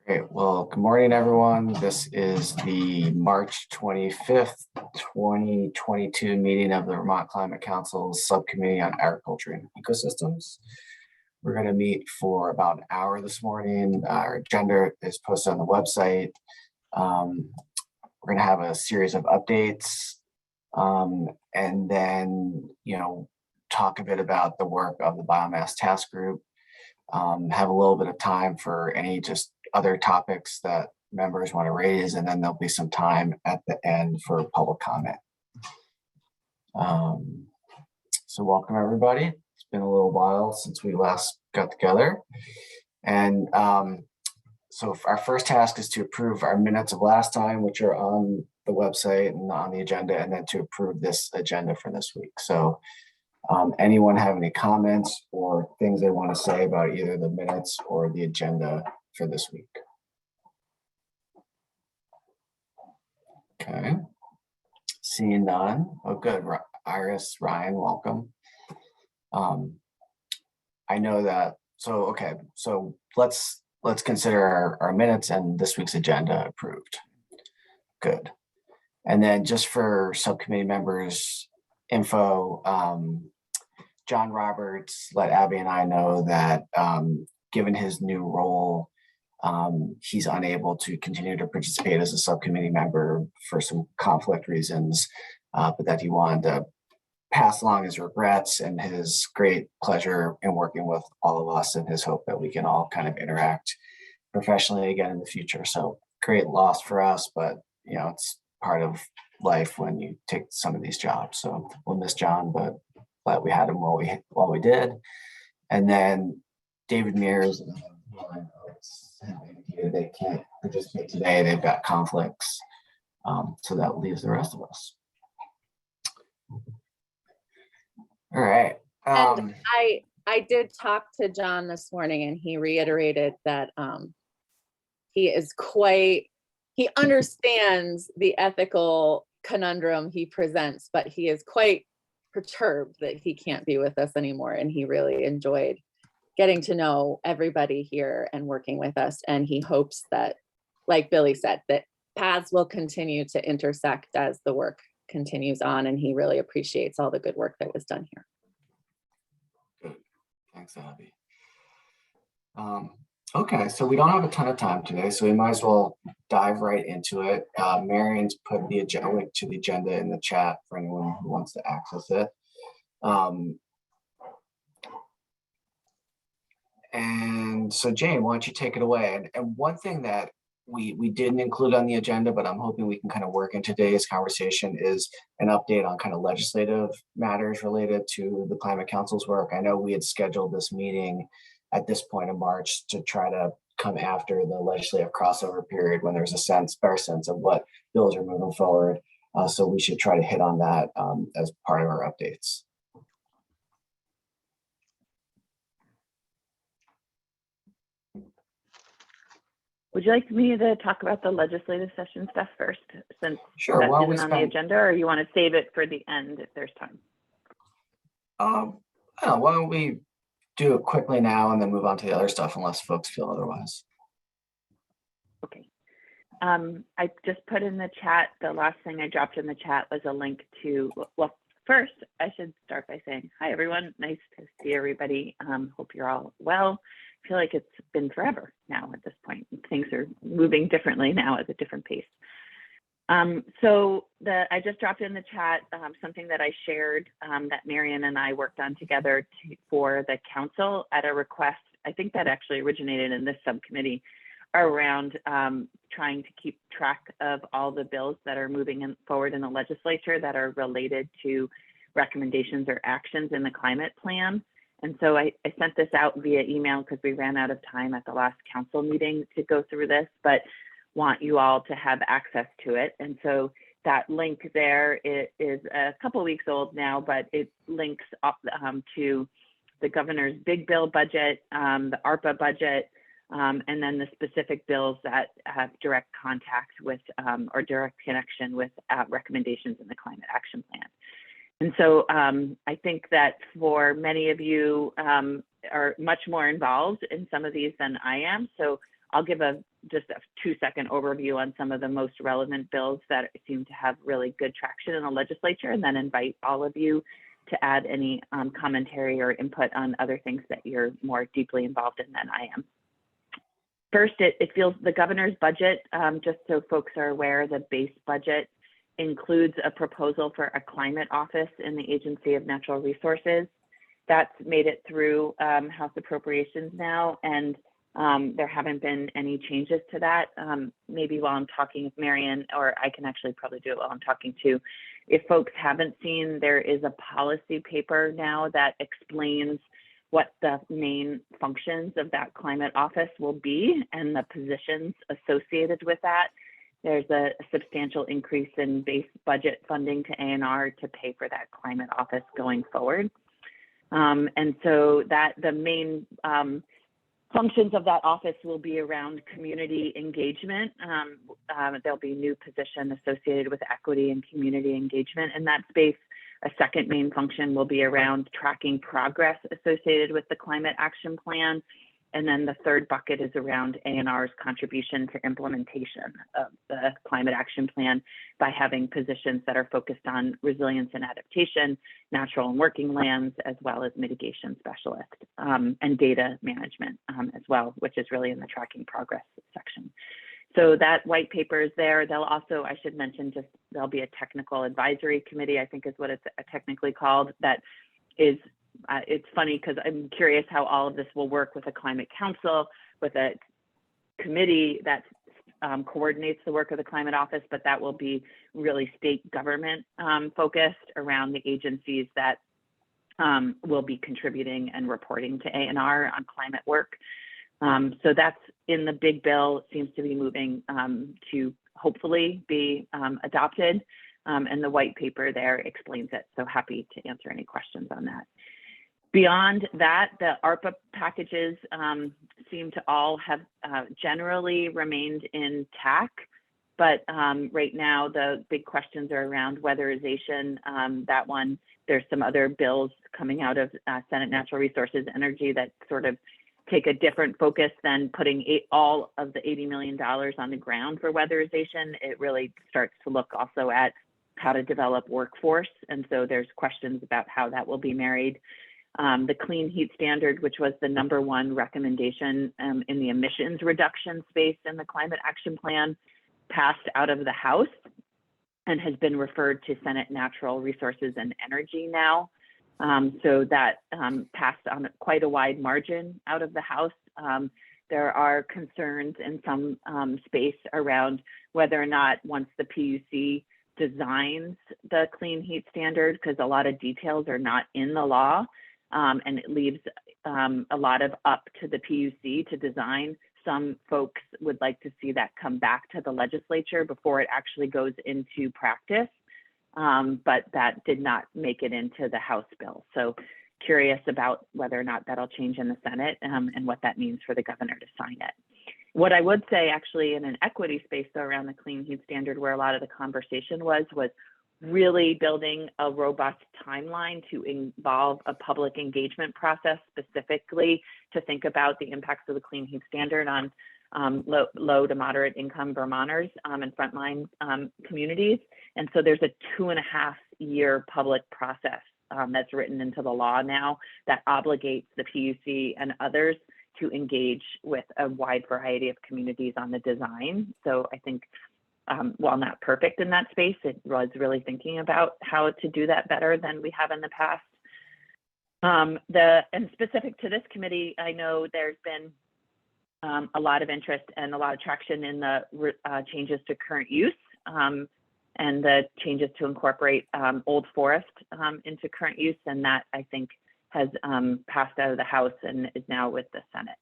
Great. Well, good morning, everyone. This is the March 25th, 2022 meeting of the Vermont Climate Council's Subcommittee on Agriculture and Ecosystems. We're going to meet for about an hour this morning. Our agenda is posted on the website. We're going to have a series of updates and then, talk a bit about the work of the Biomass Task Group. Have a little bit of time for any just other topics that members want to raise, and then there'll be some time at the end for public comment. So welcome, everybody. It's been a little while since we last got together. And so our first task is to approve our minutes of last time, which are on the website and on the agenda, and then to approve this agenda for this week. So anyone have any comments or things they want to say about either the minutes or the agenda for this week? Okay, seeing none. Oh, good. Iris, Ryan, welcome. I know that. So okay, so let's consider our minutes and this week's agenda approved. Good. And then just for subcommittee members info, John Roberts let Abby and I know that given his new role, he's unable to continue to participate as a subcommittee member for some conflict reasons, but that he wanted to pass along his regrets and his great pleasure in working with all of us, and his hope that we can all kind of interact professionally again in the future. So great loss for us, but it's part of life when you take some of these jobs. So we'll miss John, but glad we had him while we did. And then David Mears, they can't participate today. They've got conflicts. So that leaves the rest of us. All right. And I did talk to John this morning, and he reiterated that he understands the ethical conundrum he presents, but he is quite perturbed that he can't be with us anymore. And he really enjoyed getting to know everybody here and working with us. And he hopes that, like Billy said, that paths will continue to intersect as the work continues on. And he really appreciates all the good work that was done here. Good. Thanks, Abby. Okay, so we don't have a ton of time today, so we might as well dive right into it. Marion's put the link to the agenda in the chat for anyone who wants to access it. And so Jane, why don't you take it away? And one thing that we didn't include on the agenda, but I'm hoping we can kind of work in today's conversation, is an update on kind of legislative matters related to the Climate Council's work. I know we had scheduled this meeting at this point in March to try to come after the legislative crossover period when there's a better sense of what bills are moving forward. So we should try to hit on that as part of our updates. Would you like me to talk about the legislative session stuff first, since sure, that isn't on the agenda, or you want to save it for the end if there's time? I don't know, why don't we do it quickly now and then move on to the other stuff unless folks feel otherwise. Okay. I just put in the chat, the last thing I dropped in the chat was a link to, well, first I should start by saying, hi everyone, nice to see everybody. Hope you're all well. I feel like it's been forever now at this point. Things are moving differently now at a different pace. I just dropped in the chat something that I shared that Marion and I worked on together for the council at a request. I think that actually originated in this subcommittee around trying to keep track of all the bills that are moving forward in the legislature that are related to recommendations or actions in the climate plan. And so I sent this out via email because we ran out of time at the last council meeting to go through this, but want you all to have access to it. And so that link there, it is a couple weeks old now, but it links up to the governor's big bill budget, the ARPA budget, and then the specific bills that have direct contact with or direct connection with recommendations in the climate action plan. And so I think that for many of you are much more involved in some of these than I am. So I'll give a just a 2-second overview on some of the most relevant bills that seem to have really good traction in the legislature, and then invite all of you to add any commentary or input on other things that you're more deeply involved in than I am. First, it feels the governor's budget, just so folks are aware, the base budget includes a proposal for a climate office in the Agency of Natural Resources. That's made it through House Appropriations now, and there haven't been any changes to that. Maybe while I'm talking with Marion, or I can actually probably do it while I'm talking too. If folks haven't seen, there is a policy paper now that explains what the main functions of that climate office will be and the positions associated with that. There's a substantial increase in base budget funding to ANR to pay for that climate office going forward. And so that the main functions of that office will be around community engagement. There'll be new position associated with equity and community engagement in that space. A second main function will be around tracking progress associated with the Climate Action Plan. And then the third bucket is around ANR's contribution to implementation of the Climate Action Plan by having positions that are focused on resilience and adaptation, natural and working lands, as well as mitigation specialist and data management as well, which is really in the tracking progress section. So that white paper is there. They'll also, I should mention, just there'll be a technical advisory committee, I think is what it's technically called, that is it's funny because I'm curious how all of this will work with a climate council, with a committee that coordinates the work of the climate office, but that will be really state government focused around the agencies that will be contributing and reporting to ANR on climate work. So that's in the big bill, seems to be moving to hopefully be adopted. And the white paper there explains it. So happy to answer any questions on that. Beyond that, the ARPA packages seem to all have generally remained intact, but right now the big questions are around weatherization. That one, there's some other bills coming out of Senate Natural Resources Energy that sort of take a different focus than putting all of the $80 million on the ground for weatherization. It really starts to look also at how to develop workforce. And so there's questions about how that will be married. The clean heat standard, which was the #1 recommendation in the emissions reduction space in the Climate Action Plan, passed out of the House and has been referred to Senate Natural Resources and Energy now. So that passed on quite a wide margin out of the House. There are concerns in some space around whether or not once the PUC designs the clean heat standard, because a lot of details are not in the law, and it leaves a lot of up to the PUC to design. Some folks would like to see that come back to the legislature before it actually goes into practice, but that did not make it into the House bill. So curious about whether or not that'll change in the Senate and what that means for the governor to sign it. What I would say actually in an equity space though, around the clean heat standard, where a lot of the conversation was really building a robust timeline to involve a public engagement process specifically to think about the impacts of the clean heat standard on low to moderate income Vermonters and frontline communities. And so there's a 2.5-year public process that's written into the law now that obligates the PUC and others to engage with a wide variety of communities on the design. So I think while not perfect in that space, it was really thinking about how to do that better than we have in the past. And specific to this committee, I know there's been a lot of interest and a lot of traction in the changes to current use and the changes to incorporate old forest into current use. And that I think has passed out of the House and is now with the Senate.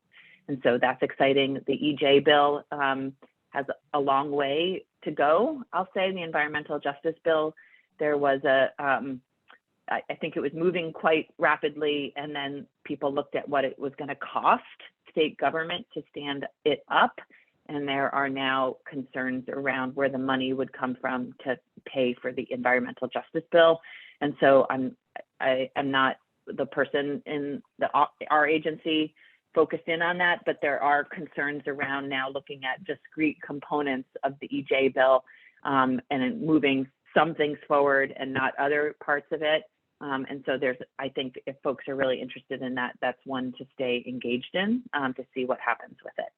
And so that's exciting. The EJ bill has a long way to go. I'll say the environmental justice bill, there was I think it was moving quite rapidly, and then people looked at what it was going to cost state government to stand it up. And there are now concerns around where the money would come from to pay for the environmental justice bill. And so I'm not the person in our agency focused in on that, but there are concerns around now looking at discrete components of the EJ bill and moving some things forward and not other parts of it. And so I think if folks are really interested in that, that's one to stay engaged in to see what happens with it.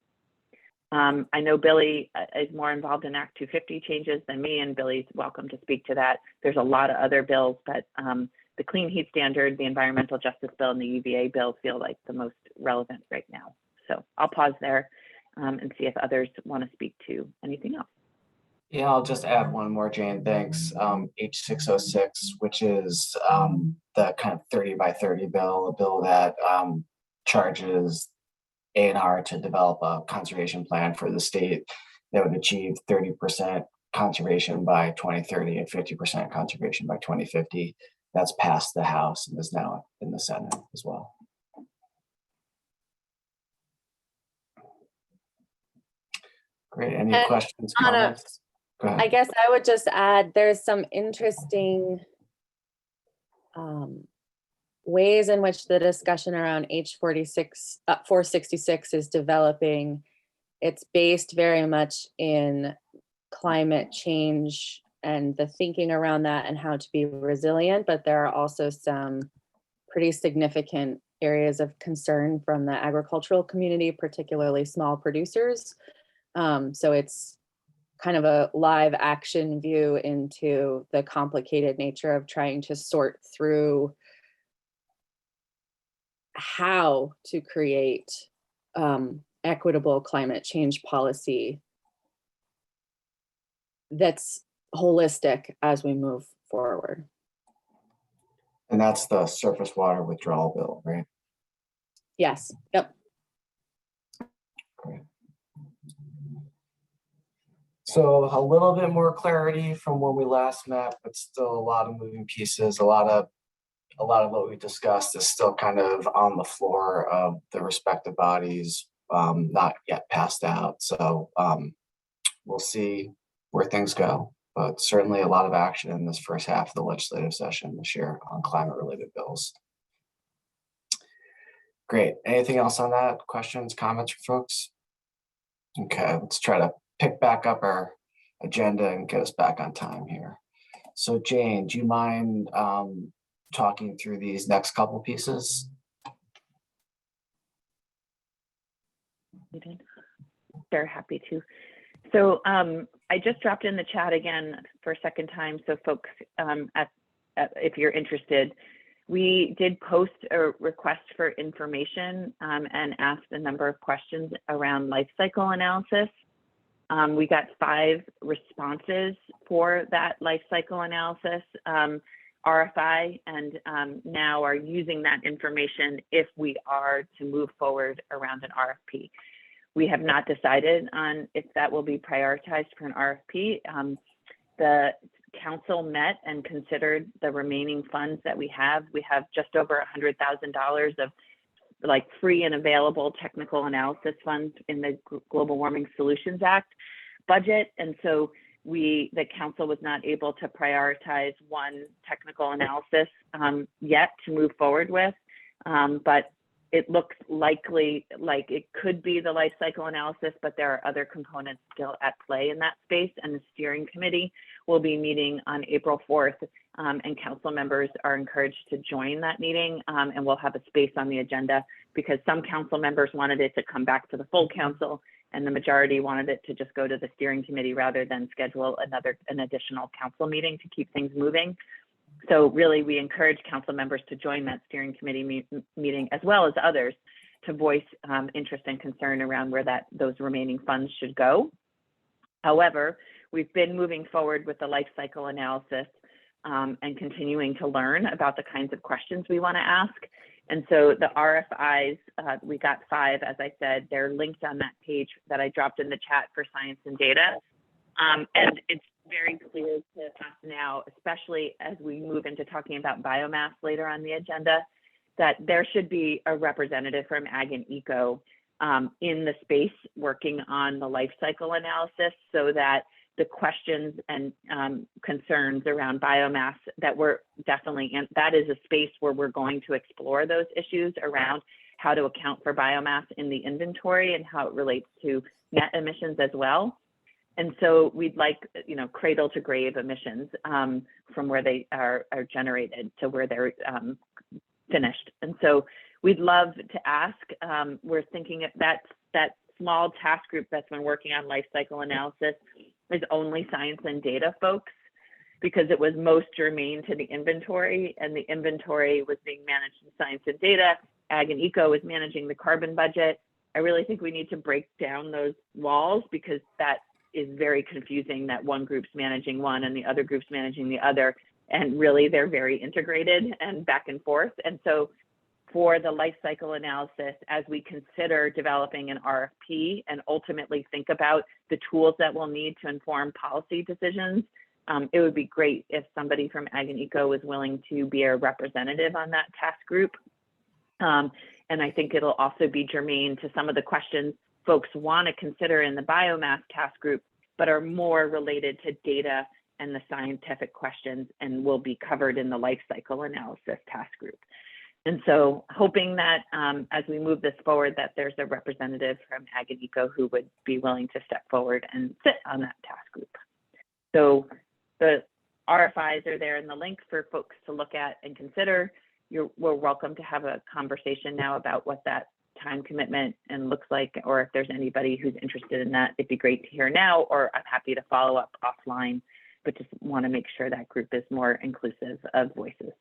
I know Billy is more involved in Act 250 changes than me, and Billy's welcome to speak to that. There's a lot of other bills, but the Clean Heat Standard, the Environmental Justice Bill, and the UVA bill feel like the most relevant right now. So I'll pause there and see if others want to speak to anything else. Yeah, I'll just add one more, Jane, thanks. H606, which is the kind of 30 by 30 bill, a bill that charges A&R to develop a conservation plan for the state that would achieve 30% conservation by 2030 and 50% conservation by 2050. That's passed the House and is now in the Senate as well. Great, any questions, comments? Go ahead. I guess I would just add, there's some interesting ways in which the discussion around H466 is developing. It's based very much in climate change and the thinking around that and how to be resilient, but there are also some pretty significant areas of concern from the agricultural community, particularly small producers. So it's kind of a live action view into the complicated nature of trying to sort through how to create equitable climate change policy that's holistic as we move forward. And that's the surface water withdrawal bill, right? Yes, yep. Great. So a little bit more clarity from when we last met, but still a lot of moving pieces. A lot of what we discussed is still kind of on the floor of the respective bodies, not yet passed out. So we'll see where things go, but certainly a lot of action in this first half of the legislative session this year on climate-related bills. Great. Anything else on that? Questions, comments from folks? Okay, let's try to pick back up our agenda and get us back on time here. So Jane, do you mind talking through these next couple pieces? They're happy to. So I just dropped in the chat again for a second time. So folks, if you're interested, we did post a request for information and asked a number of questions around life cycle analysis. We got 5 responses for that life cycle analysis RFI, and now are using that information if we are to move forward around an RFP. We have not decided on if that will be prioritized for an RFP. The council met and considered the remaining funds that we have. We have just over $100,000 of like free and available technical analysis funds in the Global Warming Solutions Act budget. And so the council was not able to prioritize one technical analysis yet to move forward with, but it looks likely like it could be the life cycle analysis, but there are other components still at play in that space. And the steering committee will be meeting on April 4th, and council members are encouraged to join that meeting, and we'll have a space on the agenda because some council members wanted it to come back to the full council and the majority wanted it to just go to the steering committee rather than schedule an additional council meeting to keep things moving. So really, we encourage council members to join that steering committee meeting, as well as others, to voice interest and concern around where those remaining funds should go. However, we've been moving forward with the life cycle analysis and continuing to learn about the kinds of questions we want to ask. And so the RFIs, we got 5, as I said, they're linked on that page that I dropped in the chat for science and data. And it's very clear to us now, especially as we move into talking about biomass later on the agenda, that there should be a representative from Ag and Eco in the space working on the life cycle analysis, so that the questions and concerns around biomass that we're definitely in, that is a space where we're going to explore those issues around how to account for biomass in the inventory and how it relates to net emissions as well. And so we'd like, cradle to grave emissions from where they are generated to where they're finished. And so we'd love to ask, we're thinking if that small task group that's been working on life cycle analysis is only science and data folks, because it was most germane to the inventory, and the inventory was being managed in science and data. Ag and Eco is managing the carbon budget. I really think we need to break down those walls, because that is very confusing, that one group's managing one and the other group's managing the other. And really they're very integrated and back and forth. And so for the life cycle analysis, as we consider developing an RFP and ultimately think about the tools that we'll need to inform policy decisions, it would be great if somebody from Ag and Eco was willing to be a representative on that task group. And I think it'll also be germane to some of the questions folks want to consider in the biomass task group, but are more related to data and the scientific questions, and will be covered in the life cycle analysis task group. And so hoping that as we move this forward, that there's a representative from Ag and Eco who would be willing to step forward and sit on that task group. So the RFIs are there in the link for folks to look at and consider. We're welcome to have a conversation now about what that time commitment and looks like, or if there's anybody who's interested in that, it'd be great to hear now, or I'm happy to follow up offline, but just want to make sure that group is more inclusive of voices.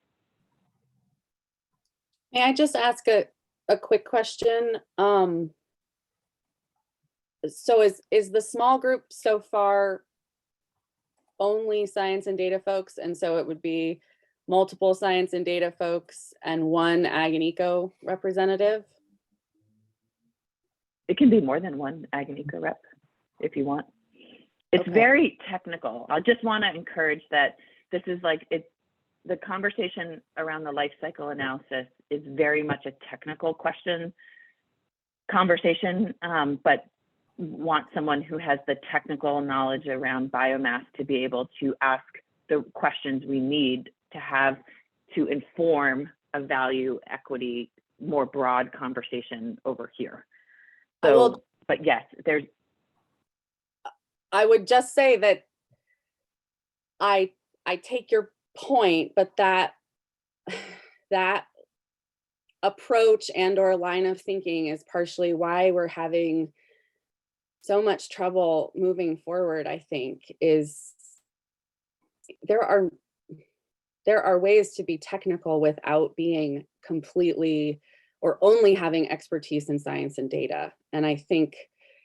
May I just ask a quick question? So is the small group so far only science and data folks, and so it would be multiple science and data folks and one Ag and Eco representative? It can be more than one Ag and Eco rep if you want. It's Okay. very technical. I just want to encourage that this is like, the conversation around the life cycle analysis is very much a technical conversation, but want someone who has the technical knowledge around biomass to be able to ask the questions we need to have to inform a value equity, more broad conversation over here. So, but yes, I would just say that I take your point, but that approach and or line of thinking is partially why we're having so much trouble moving forward. I think is there are ways to be technical without being completely or only having expertise in science and data. And I think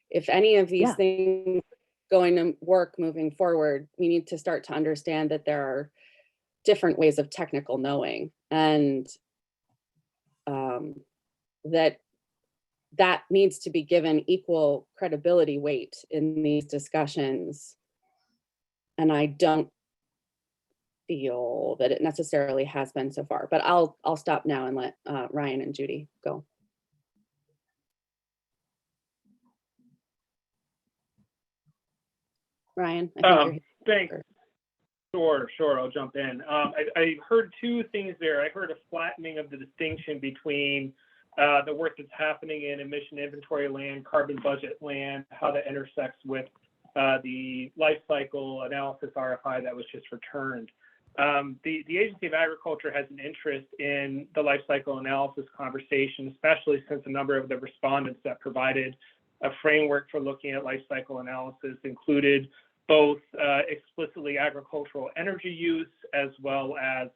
if any of these things going to work moving forward, we need to start to understand that there are different ways of technical knowing, and that needs to be given equal credibility weight in these discussions. And I don't feel that it necessarily has been so far, but I'll stop now and let Ryan and Judy go. Ryan, I think you're thanks. Sure, I'll jump in. I heard two things there. I heard a flattening of the distinction between the work that's happening in emission inventory land, carbon budget land, how that intersects with the life cycle analysis RFI that was just returned. The Agency of Agriculture has an interest in the life cycle analysis conversation, especially since a number of the respondents that provided a framework for looking at life cycle analysis included both explicitly agricultural energy use as well as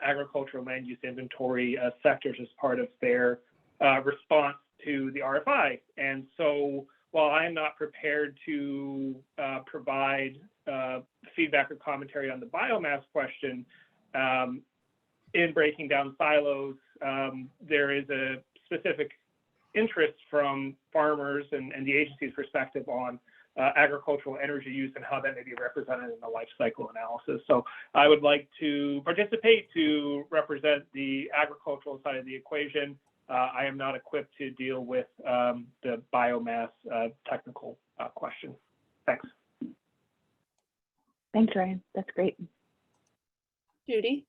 agricultural land use inventory sectors as part of their response to the RFI. And so while I am not prepared to provide feedback or commentary on the biomass question, in breaking down silos, there is a specific interest from farmers and the agency's perspective on agricultural energy use and how that may be represented in the life cycle analysis. So I would like to participate to represent the agricultural side of the equation. I am not equipped to deal with the biomass technical question. Thanks. Thanks, Ryan. That's great. Judy.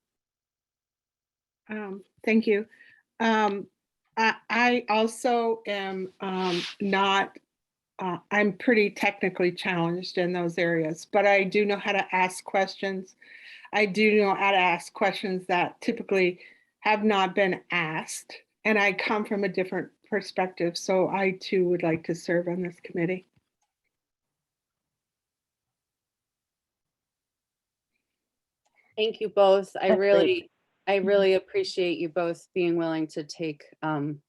Thank you. I also am not, I'm pretty technically challenged in those areas, but I do know how to ask questions. I do know how to ask questions that typically have not been asked. And I come from a different perspective. So I too would like to serve on this committee. Thank you both. That's great. I really appreciate you both being willing to take time.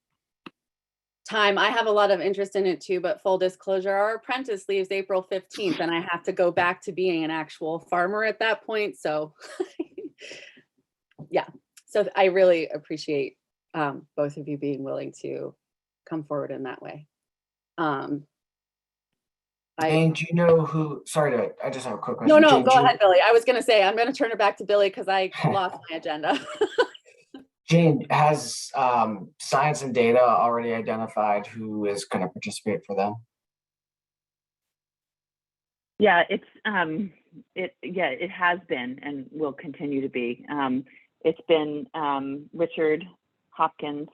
I have a lot of interest in it too, but full disclosure, our apprentice leaves April 15th and I have to go back to being an actual farmer at that point. So yeah, so I really appreciate both of you being willing to come forward in that way. Jane, do you know who, I just have a quick No, question. no, Jane, go ahead, Billy. I was going to say, I'm going to turn it back to Billy because I lost my agenda. Jane, has Science and Data already identified who is going to participate for them? Yeah, it has been and will continue to be. It's been Richard Hopkins,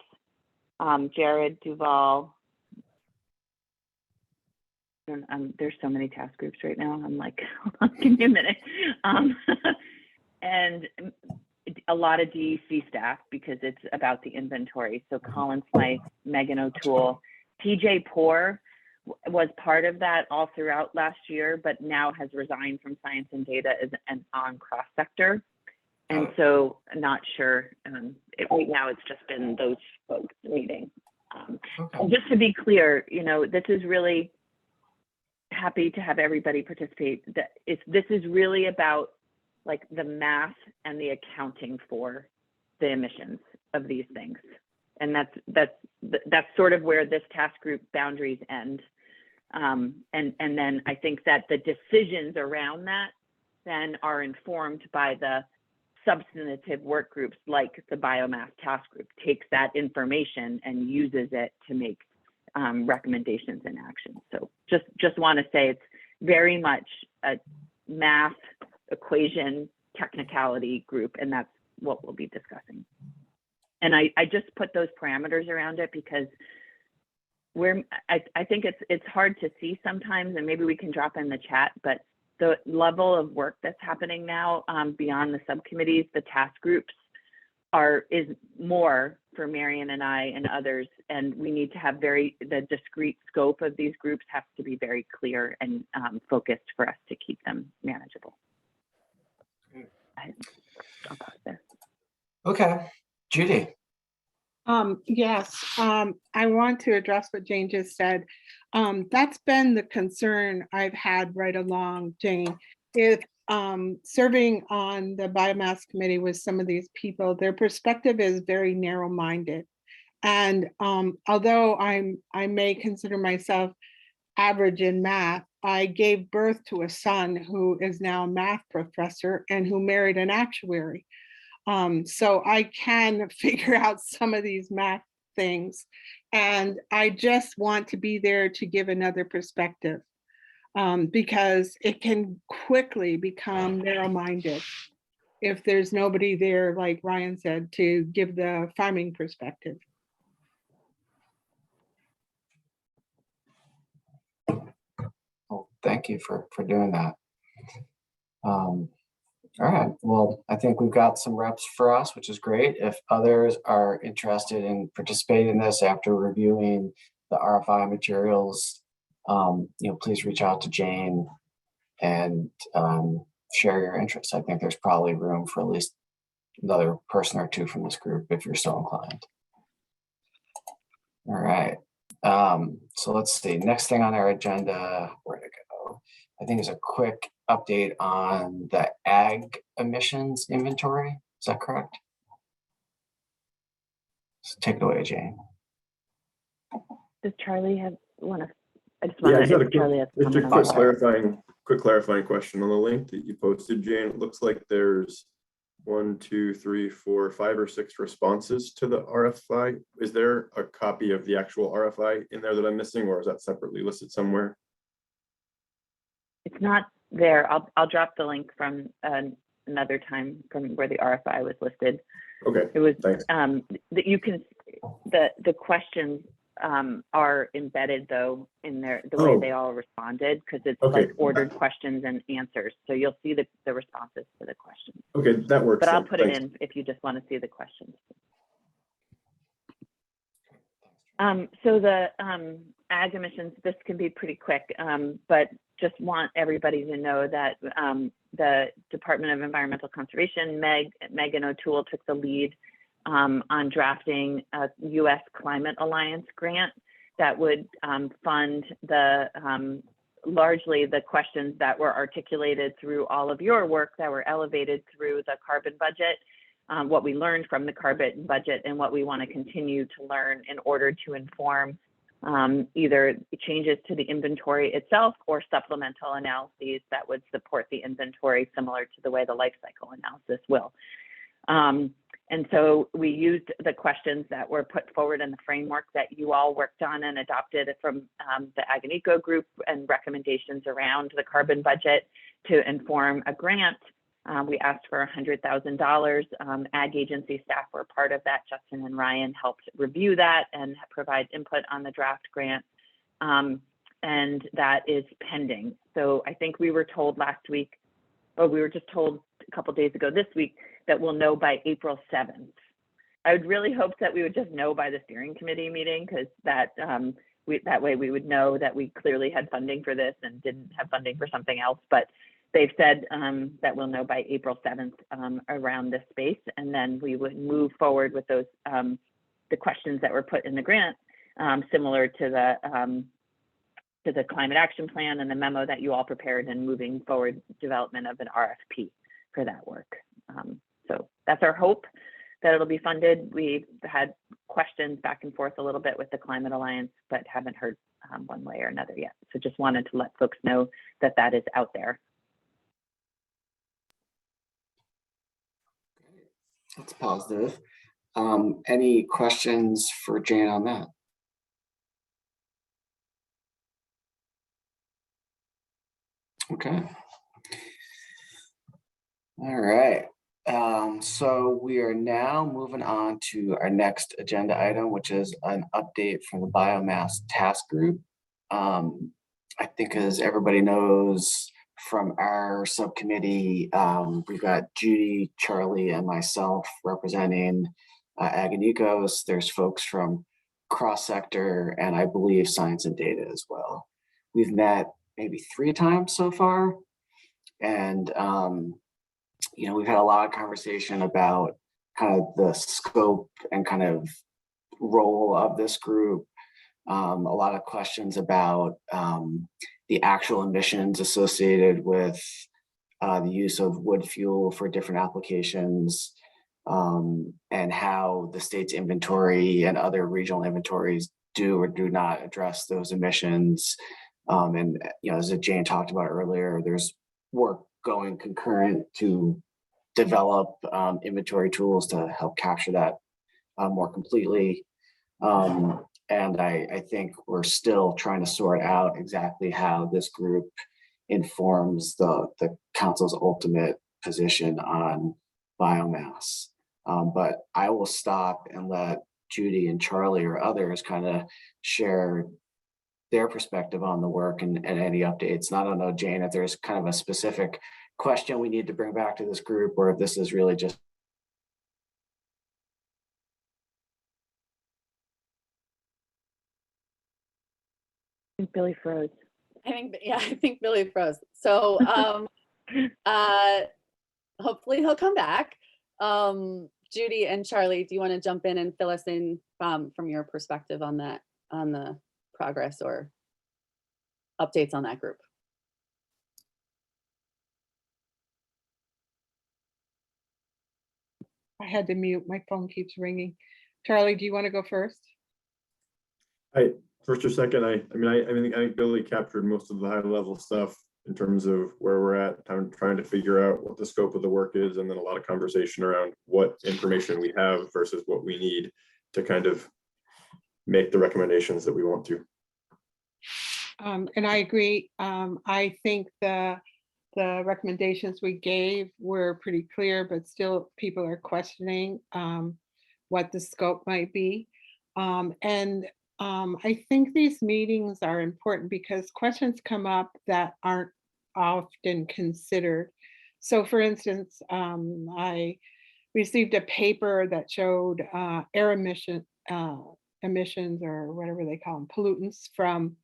Jared Duval. There's so many task groups right now. I'm like, give me a minute. And a lot of DEC staff because it's about the inventory. So Colin Smythe, Megan O'Toole, TJ Poore was part of that all throughout last year, but now has resigned from Science and Data as an on cross sector. And so not sure, right now it's just been those folks meeting. And just to be clear, this is really happy to have everybody participate. This is really about like the math and the accounting for the emissions of these things. And that's sort of where this task group boundaries end. And then I think that the decisions around that then are informed by the substantive work groups like the biomass task group takes that information and uses it to make recommendations and actions. So just want to say it's very much a math equation technicality group, and that's what we'll be discussing. And I just put those parameters around it because I think it's hard to see sometimes, and maybe we can drop in the chat, but the level of work that's happening now beyond the subcommittees, the task groups is more for Marion and I and others, and we need to have the discrete scope of these groups has to be very clear and focused for us to keep them manageable. I'll pause there. Okay, Judy. Yes, I want to address what Jane just said. That's been the concern I've had right along, Jane. If serving on the biomass committee with some of these people, their perspective is very narrow-minded. And although I may consider myself average in math, I gave birth to a son who is now a math professor and who married an actuary. So I can figure out some of these math things. And I just want to be there to give another perspective because it can quickly become narrow-minded if there's nobody there, like Ryan said, to give the farming perspective. Well, thank you for doing that. All right, well, I think we've got some reps for us, which is great. If others are interested in participating in this after reviewing the RFI materials, please reach out to Jane and share your interests. I think there's probably room for at least another person or two from this group if you're so inclined. All right, so let's see, next thing on our agenda, where to go? I think is a quick update on the ag emissions inventory. Is that correct? So take it away, Jane. Does Charlie have one? Just a quick clarifying question on the link that you posted, Jane. It looks like there's 1, 2, 3, 4, 5 or 6 responses to the RFI. Is there a copy of the actual RFI in there that I'm missing, or is that separately listed somewhere? It's not there. I'll drop the link from another time from where the RFI was listed. Okay. It was thanks. That you can. the questions are embedded though in the way they all responded, because it's Okay. like ordered questions and answers. So you'll see the responses to the questions. Okay, that works. But I'll then. put Thanks. it in if you just want to see the questions. So the ag emissions, this can be pretty quick, but just want everybody to know that the Department of Environmental Conservation, Megan O'Toole, took the lead on drafting a U.S. Climate Alliance grant that would fund largely the questions that were articulated through all of your work that were elevated through the carbon budget, what we learned from the carbon budget, and what we want to continue to learn in order to inform either changes to the inventory itself or supplemental analyses that would support the inventory, similar to the way the life cycle analysis will. And so we used the questions that were put forward in the framework that you all worked on and adopted from the Ag and Eco group, and recommendations around the carbon budget to inform a grant. We asked for $100,000. Ag agency staff were part of that. Justin and Ryan helped review that and provide input on the draft grant. And that is pending. So I think we were told last week, or we were just told a couple days ago this week, that we'll know by April 7th. I would really hope that we would just know by the steering committee meeting, because that way we would know that we clearly had funding for this and didn't have funding for something else. But they've said that we'll know by April 7th around this space, and then we would move forward with those the questions that were put in the grant, similar to the climate action plan and the memo that you all prepared, and moving forward development of an RFP for that work. So that's our hope, that it'll be funded. We've had questions back and forth a little bit with the Climate Alliance, but haven't heard one way or another yet. So just wanted to let folks know that that is out there. That's positive. Any questions for Jane on that? Okay. All right. So we are now moving on to our next agenda item, which is an update from the Biomass Task Group. I think, as everybody knows from our subcommittee, we've got Judy, Charlie, and myself representing Ag and Ecos. There's folks from cross-sector and I believe science and data as well. We've met maybe 3 times so far. And you know, we've had a lot of conversation about kind of the scope and kind of role of this group. A lot of questions about the actual emissions associated with the use of wood fuel for different applications, and how the state's inventory and other regional inventories do or do not address those emissions. And you know, as Jane talked about earlier, there's work going concurrent to develop inventory tools to help capture that more completely. And I think we're still trying to sort out exactly how this group informs the council's ultimate position on biomass. But I will stop and let Judy and Charlie or others kind of share their perspective on the work and any updates. And I don't know, Jane, if there's kind of a specific question we need to bring back to this group, or if this is really just. I think Billy froze. I think Billy froze. So hopefully he'll come back. Judy and Charlie, do you want to jump in and fill us in from your perspective on that, on the progress or updates on that group? I had to mute, my phone keeps ringing. Charlie, do you want to go first? First or second, I think Billy captured most of the high level stuff in terms of where we're at, trying to figure out what the scope of the work is, and then a lot of conversation around what information we have versus what we need to kind of make the recommendations that we want to. And I agree. I think the recommendations we gave were pretty clear, but still people are questioning what the scope might be. I think these meetings are important because questions come up that aren't often considered. So for instance, I received a paper that showed air emissions or whatever they call them, pollutants from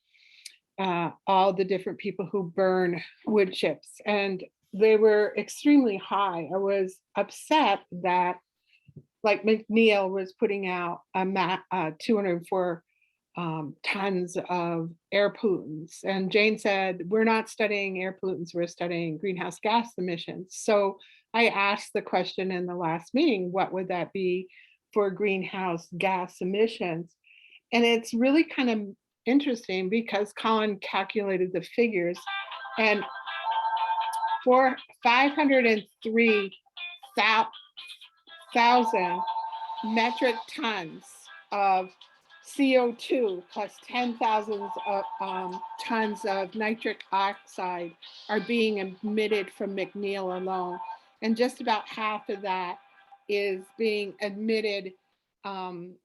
all the different people who burn wood chips. And they were extremely high. I was upset that like McNeil was putting out 204 tons of air pollutants. And Jane said, we're not studying air pollutants, we're studying greenhouse gas emissions. So I asked the question in the last meeting, what would that be for greenhouse gas emissions? And it's really kind of interesting because Colin calculated the figures, and for 503,000 metric tons of CO2 plus 10,000 tons of nitric oxide are being emitted from McNeil alone. And just about half of that is being emitted from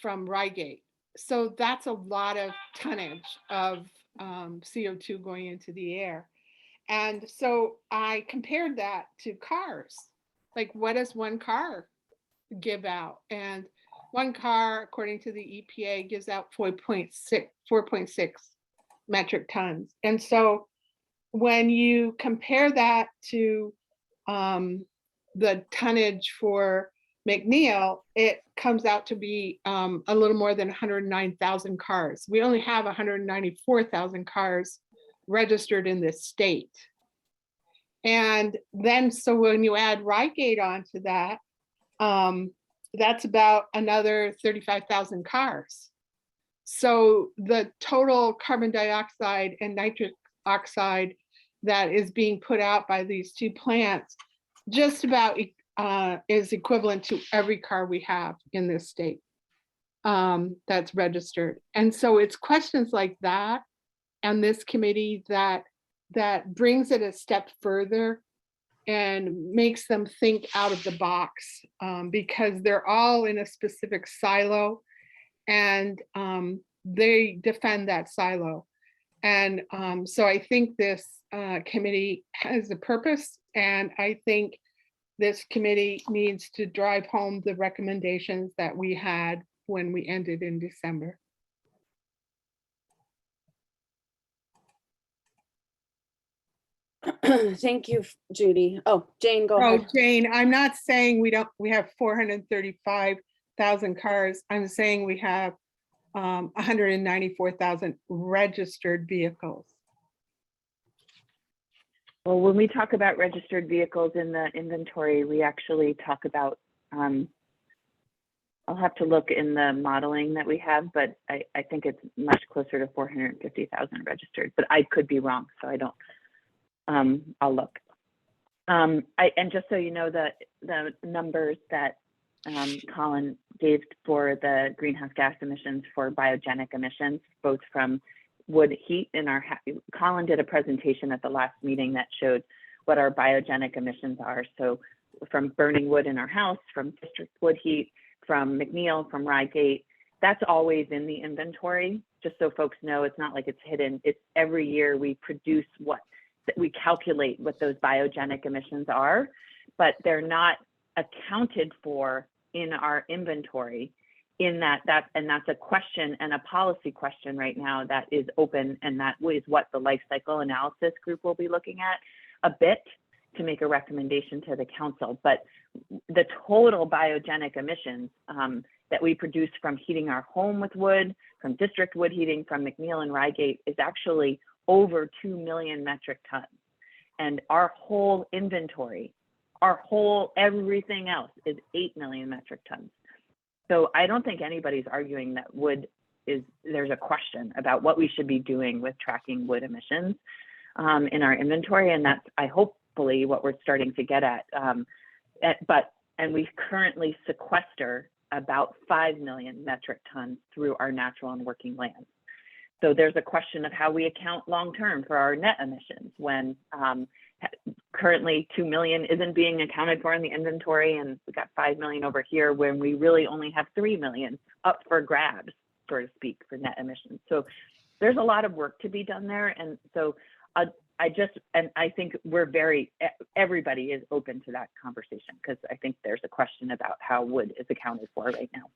Rygate. So that's a lot of tonnage of CO2 going into the air. And so I compared that to cars. Like, what does one car give out? And one car, according to the EPA, gives out 4.6 metric tons. And so when you compare that to the tonnage for McNeil, it comes out to be a little more than 109,000 cars. We only have 194,000 cars registered in this state. And then, so when you add Rygate onto that, that's about another 35,000 cars. So the total carbon dioxide and nitric oxide that is being put out by these two plants just about is equivalent to every car we have in this state that's registered. And so it's questions like that and this committee that brings it a step further and makes them think out of the box, because they're all in a specific silo, and they defend that silo. And so I think this committee has a purpose, and I think this committee needs to drive home the recommendations that we had when we ended in December. Thank you, Judy. Oh, Jane, go Oh, ahead. Jane, I'm not saying we have 435,000 cars. I'm saying we have 194,000 registered vehicles. Well, when we talk about registered vehicles in the inventory, we actually talk about, I'll have to look in the modeling that we have, but I think it's much closer to 450,000 registered, but I could be wrong, so I don't, I'll look. And just so you know, the numbers that Colin gave for the greenhouse gas emissions for biogenic emissions, both from wood heat in our, Colin did a presentation at the last meeting that showed what our biogenic emissions are. So from burning wood in our house, from district wood heat, from McNeil, from Rygate, that's always in the inventory. Just so folks know, it's not like it's hidden. It's every year we produce we calculate what those biogenic emissions are, but they're not accounted for in our inventory. And that's a question and a policy question right now that is open, and that is what the life cycle analysis group will be looking at a bit to make a recommendation to the council. But the total biogenic emissions that we produce from heating our home with wood, from district wood heating, from McNeil and Rygate is actually over 2 million metric tons. And our whole inventory, everything else is 8 million metric tons. So I don't think anybody's arguing that there's a question about what we should be doing with tracking wood emissions in our inventory. And that's, hopefully, what we're starting to get at. And we currently sequester about 5 million metric tons through our natural and working lands. So there's a question of how we account long-term for our net emissions when currently 2 million isn't being accounted for in the inventory, and we got 5 million over here when we really only have 3 million up for grabs, so to speak, for net emissions. So there's a lot of work to be done there. And so I think everybody is open to that conversation, because I think there's a question about how wood is accounted for right now.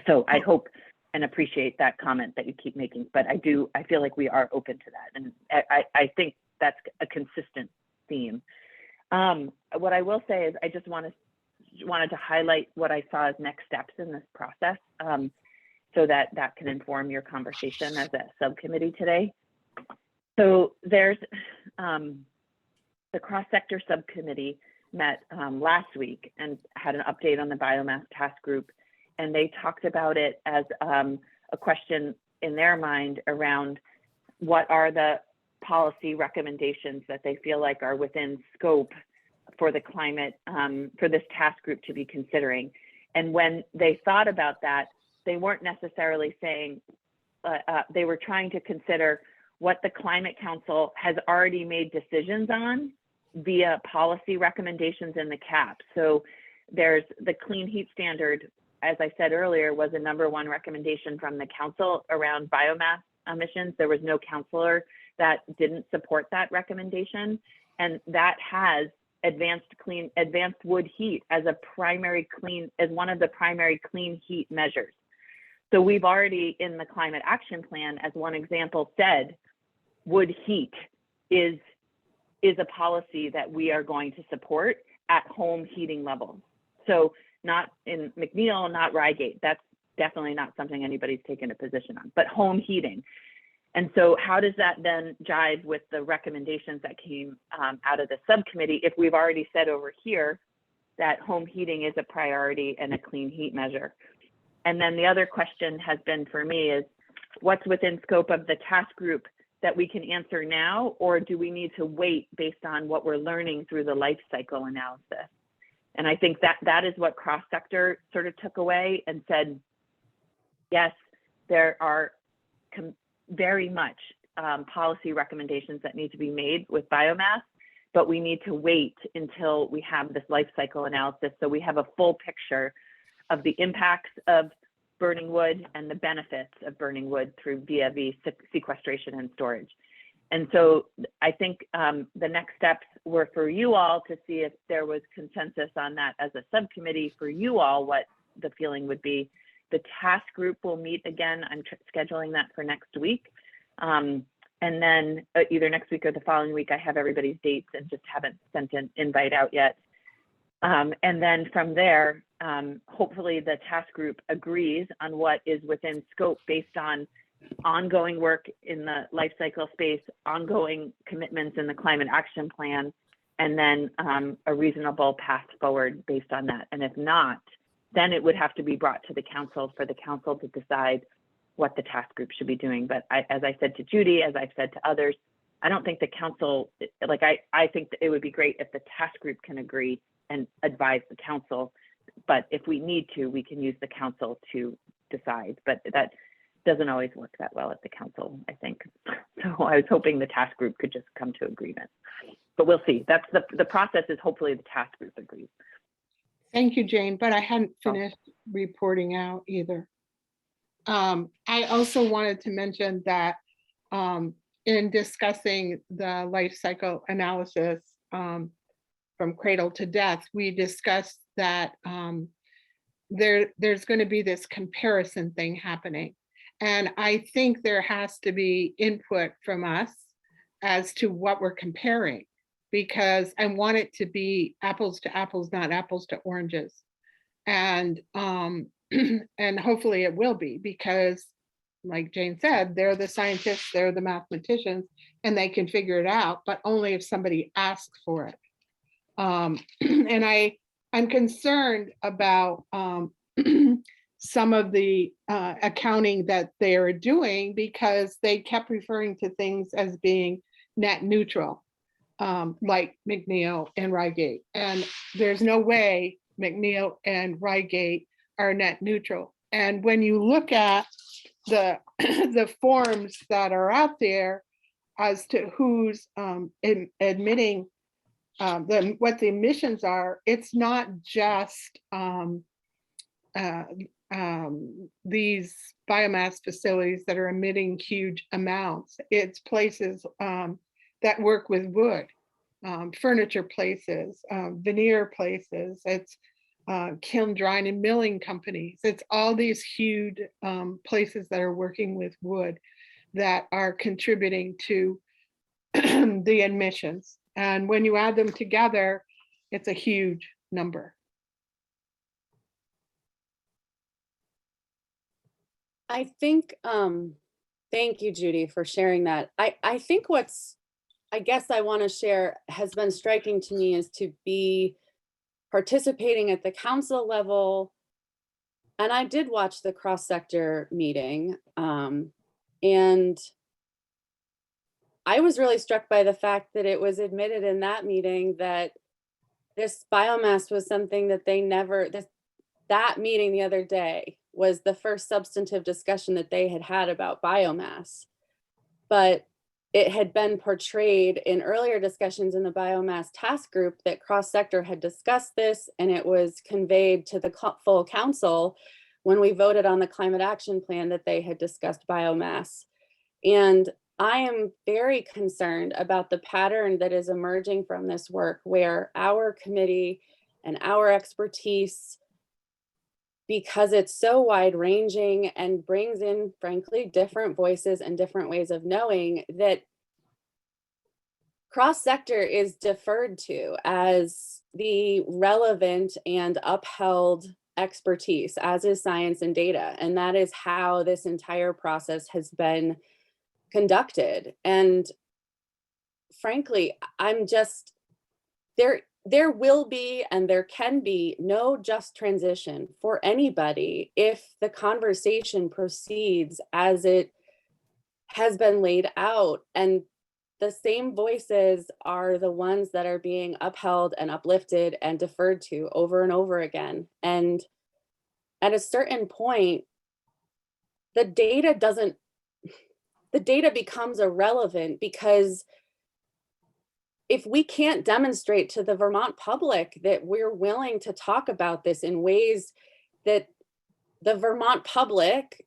So I hope and appreciate that comment that you keep making, but I feel like we are open to that. And I think that's a consistent theme. What I will say is I just wanted to highlight what I saw as next steps in this process, so that can inform your conversation as a subcommittee today. So there's the cross-sector subcommittee met last week and had an update on the biomass task group. And they talked about it as a question in their mind around what are the policy recommendations that they feel like are within scope for the climate, for this task group to be considering. And when they thought about that, they weren't necessarily saying, they were trying to consider what the Climate Council has already made decisions on via policy recommendations in the CAP. So there's the clean heat standard, as I said earlier, was a #1 recommendation from the council around biomass emissions. There was no councilor that didn't support that recommendation. And that has advanced wood heat as one of the primary clean heat measures. So we've already in the climate action plan, as one example, said wood heat is a policy that we are going to support at home heating levels. So not in McNeil, not Reigate. That's definitely not something anybody's taken a position on, but home heating. And so how does that then jive with the recommendations that came out of the subcommittee if we've already said over here that home heating is a priority and a clean heat measure? And then the other question has been for me is what's within scope of the task group that we can answer now, or do we need to wait based on what we're learning through the life cycle analysis? And I think that is what cross-sector sort of took away and said, yes, there are very much policy recommendations that need to be made with biomass, but we need to wait until we have this life cycle analysis so we have a full picture of the impacts of burning wood and the benefits of burning wood through via sequestration and storage. And so I think the next steps were for you all to see if there was consensus on that as a subcommittee for you all, what the feeling would be. The task group will meet again. I'm scheduling that for next week. And then either next week or the following week, I have everybody's dates and just haven't sent an invite out yet. And then from there, hopefully the task group agrees on what is within scope based on ongoing work in the life cycle space, ongoing commitments in the climate action plan, and then a reasonable path forward based on that. And if not, then it would have to be brought to the council for the council to decide what the task group should be doing. But as I said to Judy, as I've said to others, I don't think the council, I think that it would be great if the task group can agree and advise the council. But if we need to, we can use the council to decide. But that doesn't always work that well at the council, I think. So I was hoping the task group could just come to agreement. But we'll see. That's the process is hopefully the task group agrees. Thank you, Jane, but I hadn't finished reporting out either. I also wanted to mention that in discussing the life cycle analysis from cradle to death, we discussed that there's going to be this comparison thing happening. And I think there has to be input from us as to what we're comparing, because I want it to be apples to apples, not apples to oranges. And and hopefully it will be, because like Jane said, they're the scientists, they're the mathematicians, and they can figure it out, but only if somebody asks for it. And I'm concerned about some of the accounting that they are doing, because they kept referring to things as being net neutral, like McNeil and Reigate. And there's no way McNeil and Reigate are net neutral. And when you look at the the forms that are out there as to who's admitting what the emissions are. It's not just these biomass facilities that are emitting huge amounts. It's places that work with wood, furniture places, veneer places. It's kiln drying and milling companies. It's all these huge places that are working with wood that are contributing to the emissions. And when you add them together, it's a huge number. I think, thank you, Judy, for sharing that. I think what's, I guess I want to share has been striking to me is to be participating at the council level. And I did watch the cross-sector meeting, and I was really struck by the fact that it was admitted in that meeting that this biomass was something that they never, that meeting the other day was the first substantive discussion that they had had about biomass. But it had been portrayed in earlier discussions in the biomass task group that cross-sector had discussed this, and it was conveyed to the full council when we voted on the climate action plan that they had discussed biomass. And I am very concerned about the pattern that is emerging from this work, where our committee and our expertise, because it's so wide ranging and brings in, frankly, different voices and different ways of knowing, that cross-sector is deferred to as the relevant and upheld expertise, as is science and data. And that is how this entire process has been conducted. And frankly, I'm just, there will be and there can be no just transition for anybody if the conversation proceeds as it has been laid out. And the same voices are the ones that are being upheld and uplifted and deferred to over and over again. And at a certain point, the data becomes irrelevant, because if we can't demonstrate to the Vermont public that we're willing to talk about this in ways that the Vermont public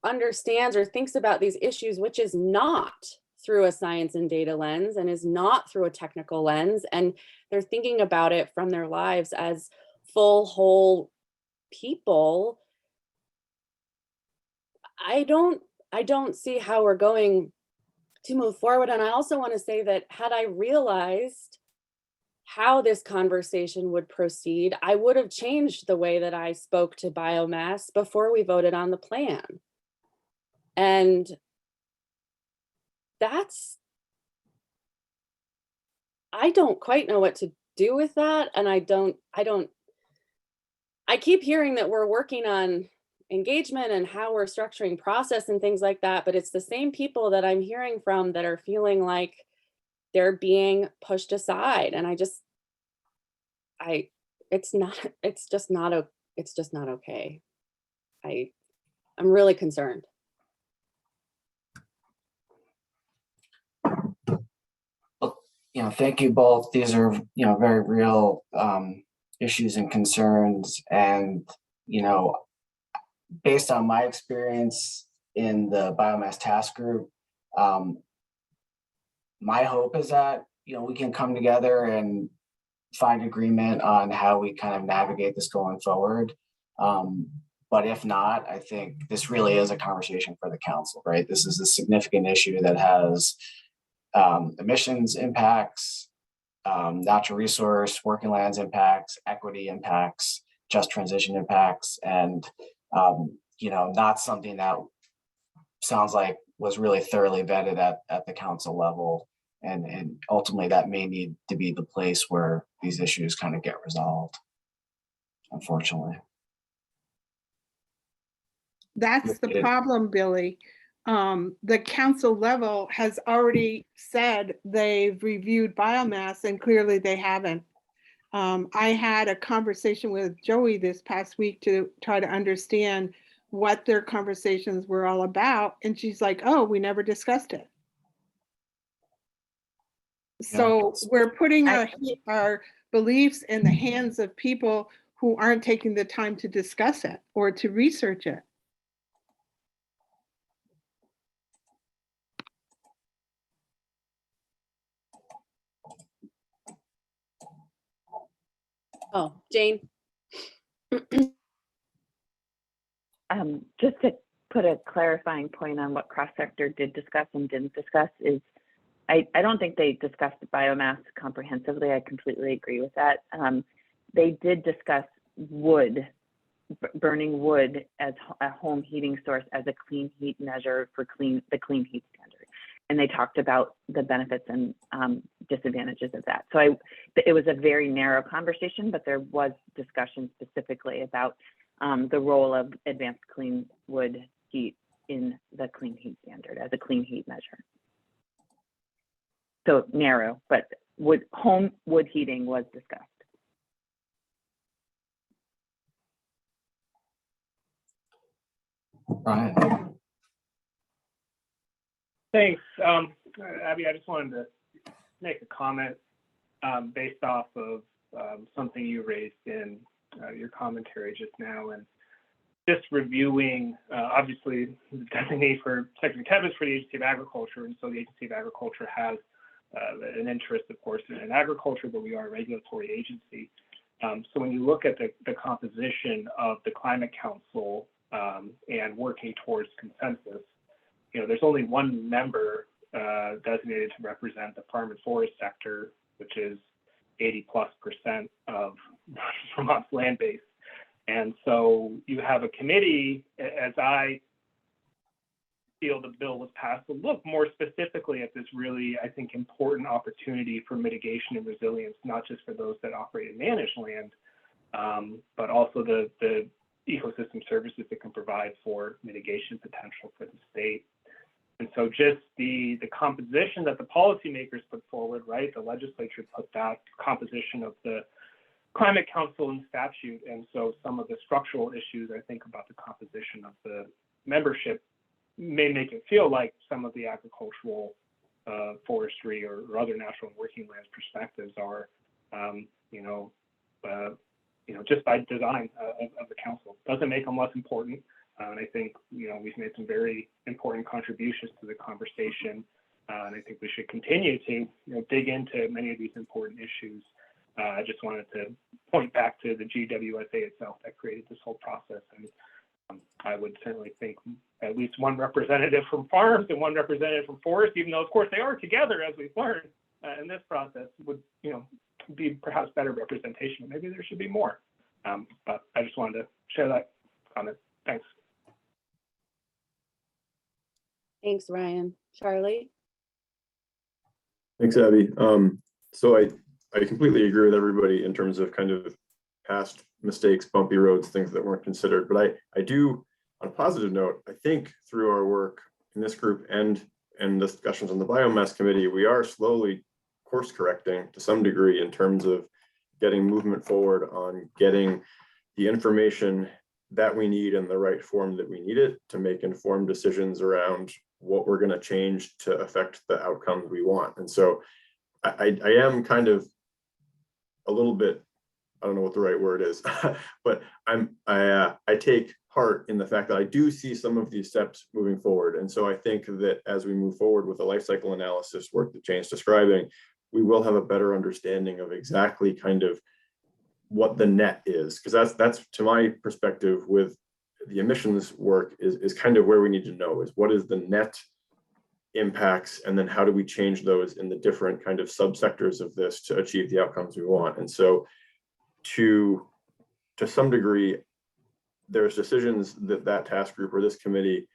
understands or thinks about these issues, which is not through a science and data lens and is not through a technical lens, and they're thinking about it from their lives as full, whole people, I don't see how we're going to move forward. And I also want to say that had I realized how this conversation would proceed, I would have changed the way that I spoke to biomass before we voted on the plan. And I don't quite know what to do with that. And I keep hearing that we're working on engagement and how we're structuring process and things like that, but it's the same people that I'm hearing from that are feeling like they're being pushed aside. And it's just not okay. I'm really concerned. Thank you both. These are, very real issues and concerns. And, based on my experience in the biomass task group, my hope is that, we can come together and find agreement on how we kind of navigate this going forward. But if not, I think this really is a conversation for the council, right? This is a significant issue that has emissions impacts, natural resource, working lands impacts, equity impacts, just transition impacts, and not something that sounds like was really thoroughly vetted at the council level. And ultimately that may need to be the place where these issues kind of get resolved, unfortunately. That's the problem, Billy. The council level has already said they've reviewed biomass, and clearly they haven't. I had a conversation with Joey this past week to try to understand what their conversations were all about. And she's like, oh, we never discussed it. So we're putting our beliefs in the hands of people who aren't taking the time to discuss it or to research it. Oh, Jane. Just to put a clarifying point on what cross-sector did discuss and didn't discuss is, I don't think they discussed biomass comprehensively. I completely agree with that. They did discuss wood, burning wood as a home heating source as a clean heat measure for the clean heat standard. And they talked about the benefits and disadvantages of that. So it was a very narrow conversation, but there was discussion specifically about the role of advanced clean wood heat in the clean heat standard as a clean heat measure. So narrow, but home wood heating was discussed. Brian. Thanks. Abby, I just wanted to make a comment based off of something you raised in your commentary just now, and just reviewing, obviously, the designee for Secretary Kevin for the Agency of Agriculture, and so the Agency of Agriculture has an interest, of course, in agriculture, but we are a regulatory agency. So when you look at the composition of the Climate Council and working towards consensus, there's only one member designated to represent the farm and forest sector, which is 80+% of Vermont's land base. And so you have a committee, as I feel the bill was passed, to look more specifically at this really, I think, important opportunity for mitigation and resilience, not just for those that operate and manage land, but also the ecosystem services that can provide for mitigation potential for the state. And so just the composition that the policymakers put forward, right? The legislature put that composition of the Climate Council in statute. And so some of the structural issues, I think, about the composition of the membership may make it feel like some of the agricultural, forestry, or other natural and working lands perspectives are, just by design of the council. Doesn't make them less important. And I think, we've made some very important contributions to the conversation. And I think we should continue to, dig into many of these important issues. I just wanted to point back to the GWSA itself that created this whole process. And I would certainly think at least one representative from farms and one representative from forest, even though, of course, they are together, as we've learned in this process, would, be perhaps better representation. Maybe there should be more. But I just wanted to share that comment. Thanks. Thanks, Ryan. Charlie? Thanks, Abby. So I completely agree with everybody in terms of kind of past mistakes, bumpy roads, things that weren't considered. But I do, on a positive note, I think through our work in this group and discussions on the Biomass Committee, we are slowly course correcting to some degree in terms of getting movement forward on getting the information that we need in the right form that we need it to make informed decisions around what we're going to change to affect the outcomes we want. And so I am kind of a little bit, I don't know what the right word is, but I take heart in the fact that I do see some of these steps moving forward. And so I think that as we move forward with the life cycle analysis work that Jane's describing, we will have a better understanding of exactly kind of what the net is, because that's to my perspective with the emissions work is kind of where we need to know is what is the net impacts, and then how do we change those in the different kind of subsectors of this to achieve the outcomes we want. And so to some degree, there's decisions that task group or this committee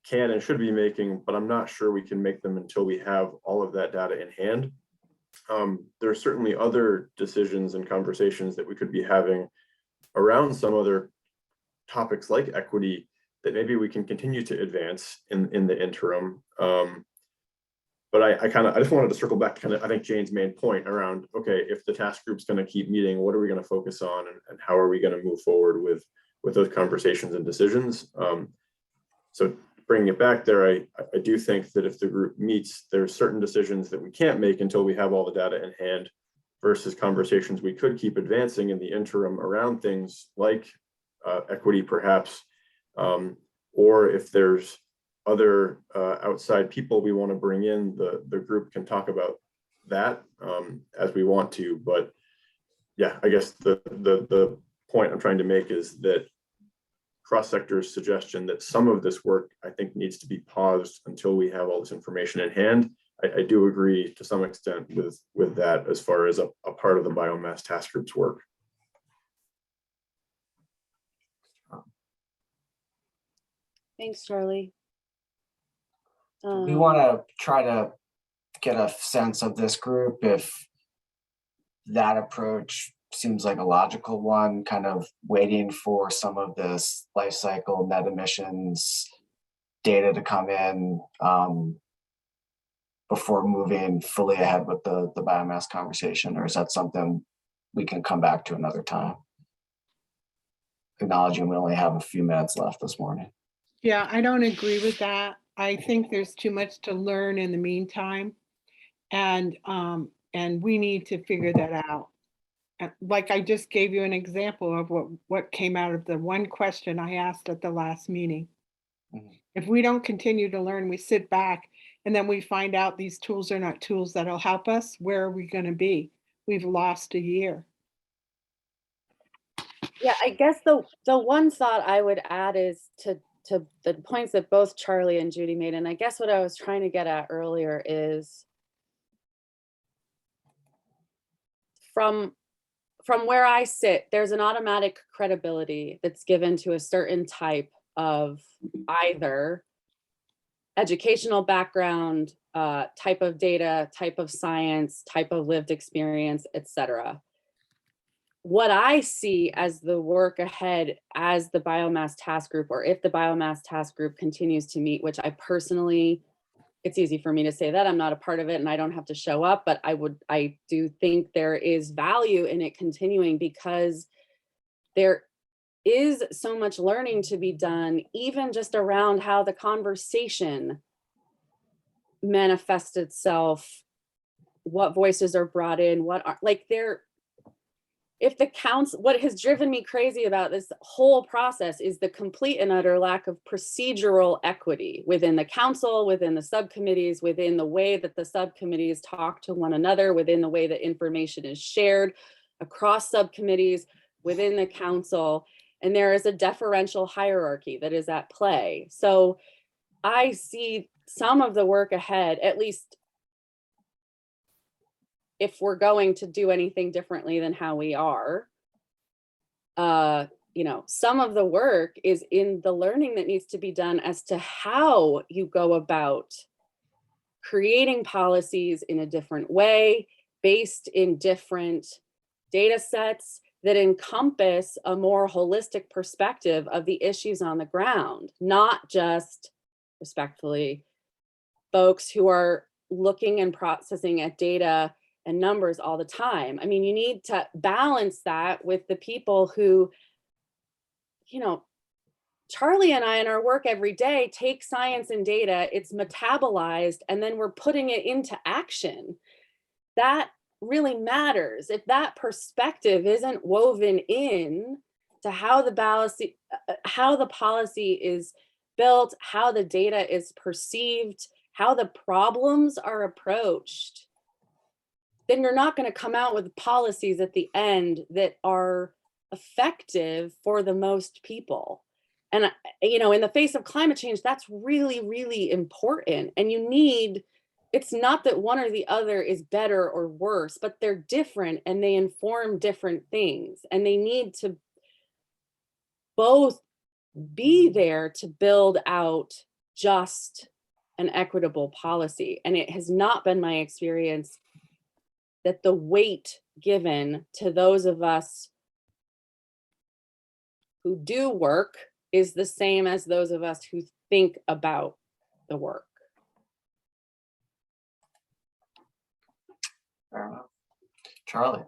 can and should be making, but I'm not sure we can make them until we have all of that data in hand. There are certainly other decisions and conversations that we could be having around some other topics like equity that maybe we can continue to advance in the interim. But I just wanted to circle back to kind of, I think, Jane's main point around, okay, if the task group's going to keep meeting, what are we going to focus on, and how are we going to move forward with with those conversations and decisions. So bringing it back there, I do think that if the group meets, there's certain decisions that we can't make until we have all the data in hand, versus conversations we could keep advancing in the interim around things like equity, perhaps, or if there's other outside people we want to bring in, the group can talk about that as we want to. But yeah, I guess the point I'm trying to make is that cross-sector's suggestion that some of this work, I think, needs to be paused until we have all this information in hand. I do agree to some extent with that as far as a part of the biomass task group's work. Thanks, Charlie. We want to try to get a sense of this group, if that approach seems like a logical one, kind of waiting for some of this life cycle net emissions data to come in before moving fully ahead with the biomass conversation, or is that something we can come back to another time? Acknowledging we only have a few minutes left this morning. Yeah, I don't agree with that. I think there's too much to learn in the meantime, and we need to figure that out. Like I just gave you an example of what came out of the one question I asked at the last meeting. Mm-hmm. If we don't continue to learn, we sit back and then we find out these tools are not tools that'll help us, where are we going to be? We've lost a year. Yeah, I guess the one thought I would add is to the points that both Charlie and Judy made, and I guess what I was trying to get at earlier is from where I sit, there's an automatic credibility that's given to a certain type of either educational background, type of data, type of science, type of lived experience, etc. What I see as the work ahead as the biomass task group, or if the biomass task group continues to meet, which I personally, it's easy for me to say that I'm not a part of it and I don't have to show up, but I do think there is value in it continuing, because there is so much learning to be done, even just around how the conversation manifests itself, what voices are brought in, what are like there. If the council, what has driven me crazy about this whole process is the complete and utter lack of procedural equity within the council, within the subcommittees, within the way that the subcommittees talk to one another, within the way that information is shared across subcommittees, within the council. And there is a deferential hierarchy that is at play. So I see some of the work ahead, at least if we're going to do anything differently than how we are, some of the work is in the learning that needs to be done as to how you go about creating policies in a different way, based in different data sets that encompass a more holistic perspective of the issues on the ground, not just, respectfully, folks who are looking and processing at data and numbers all the time. I mean, you need to balance that with the people who, Charlie and I in our work every day take science and data, it's metabolized, and then we're putting it into action. That really matters. If that perspective isn't woven in to how the policy is built, how the data is perceived, how the problems are approached, then you're not going to come out with policies at the end that are effective for the most people. And, in the face of climate change, that's really, really important. And it's not that one or the other is better or worse, but they're different and they inform different things. And they need to both be there to build out just an equitable policy. And it has not been my experience that the weight given to those of us who do work is the same as those of us who think about the work. Fair enough. Charlie.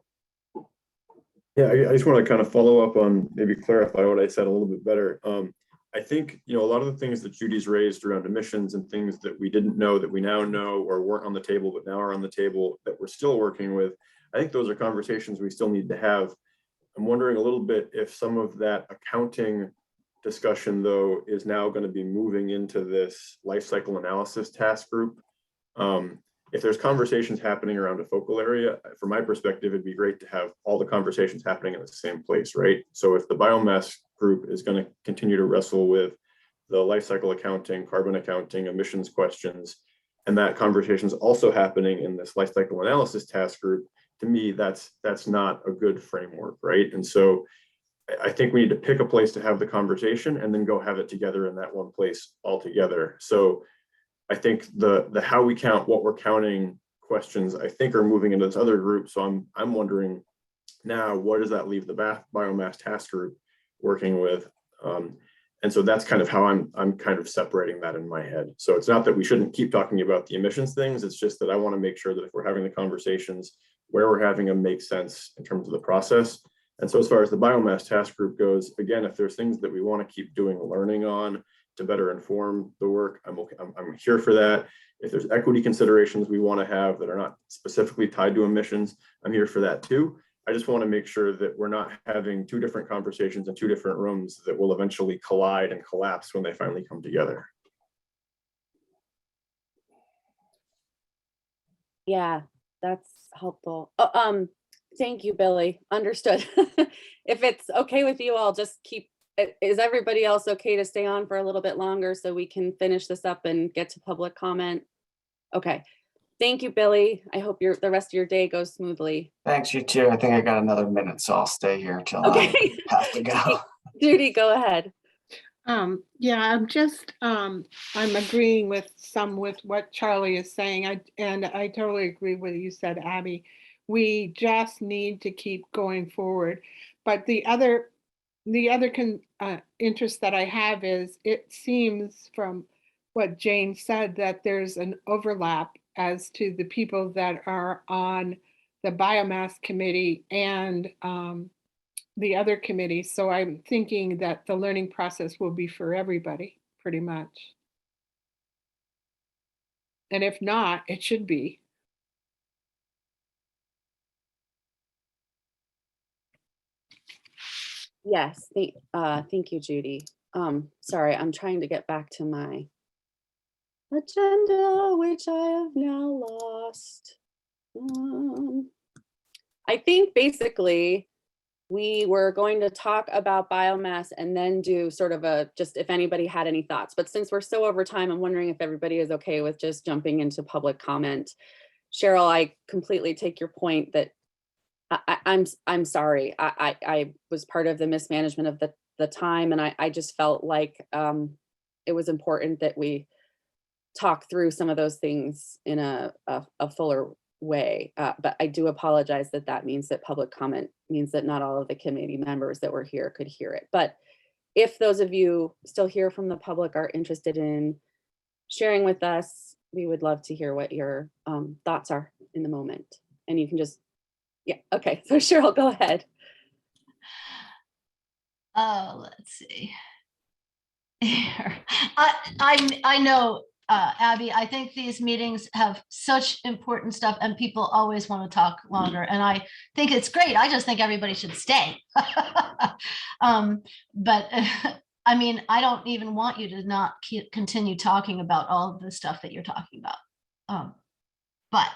Yeah, I just want to kind of follow up on, maybe clarify what I said a little bit better. I think, a lot of the things that Judy's raised around emissions and things that we didn't know that we now know or weren't on the table, but now are on the table that we're still working with, I think those are conversations we still need to have. I'm wondering a little bit if some of that accounting discussion, though, is now going to be moving into this life cycle analysis task group. If there's conversations happening around a focal area, from my perspective, it'd be great to have all the conversations happening in the same place, right? So if the biomass group is going to continue to wrestle with the life cycle accounting, carbon accounting, emissions questions, and that conversation is also happening in this life cycle analysis task group, to me, that's not a good framework, right? And so I think we need to pick a place to have the conversation and then go have it together in that one place altogether. So I think the how we count, what we're counting questions, I think, are moving into this other group. So I'm wondering now, what does that leave the biomass task group working with? And so that's kind of how I'm kind of separating that in my head. So it's not that we shouldn't keep talking about the emissions things. It's just that I want to make sure that if we're having the conversations, where we're having them make sense in terms of the process. And so as far as the biomass task group goes, again, if there's things that we want to keep doing learning on to better inform the work, I'm here for that. If there's equity considerations we want to have that are not specifically tied to emissions, I'm here for that too. I just want to make sure that we're not having two different conversations in two different rooms that will eventually collide and collapse when they finally come together. Yeah, that's helpful. Oh, thank you, Billy. Understood. If it's okay with you, I'll just keep. Is everybody else okay to stay on for a little bit longer so we can finish this up and get to public comment? Okay. Thank you, Billy. I hope the rest of your day goes smoothly. Thanks, you too. I think I got another minute, so I'll stay here till Okay. I have to go. Judy, go ahead. Yeah, I'm agreeing with what Charlie is saying. And I totally agree with what you said, Abby. We just need to keep going forward. But the other interest that I have is, it seems from what Jane said that there's an overlap as to the people that are on the biomass committee and the other committees. So I'm thinking that the learning process will be for everybody, pretty much. And if not, it should be. Yes, thank you, Judy. Sorry, I'm trying to get back to my agenda, which I have now lost. I think basically we were going to talk about biomass and then do sort of just if anybody had any thoughts. But since we're so over time, I'm wondering if everybody is okay with just jumping into public comment. Cheryl, I completely take your point that I'm sorry. I was part of the mismanagement of the time, and I just felt like it was important that we talk through some of those things in a fuller way. But I do apologize that means that public comment means that not all of the committee members that were here could hear it. But if those of you still here from the public are interested in sharing with us, we would love to hear what your thoughts are in the moment. And you can just, yeah, okay. So Cheryl, go ahead. Let's see. I know, Abby, I think these meetings have such important stuff and people always want to talk longer. And I think it's great. I just think everybody should stay. But I mean, I don't even want you to not continue talking about all of the stuff that you're talking about. But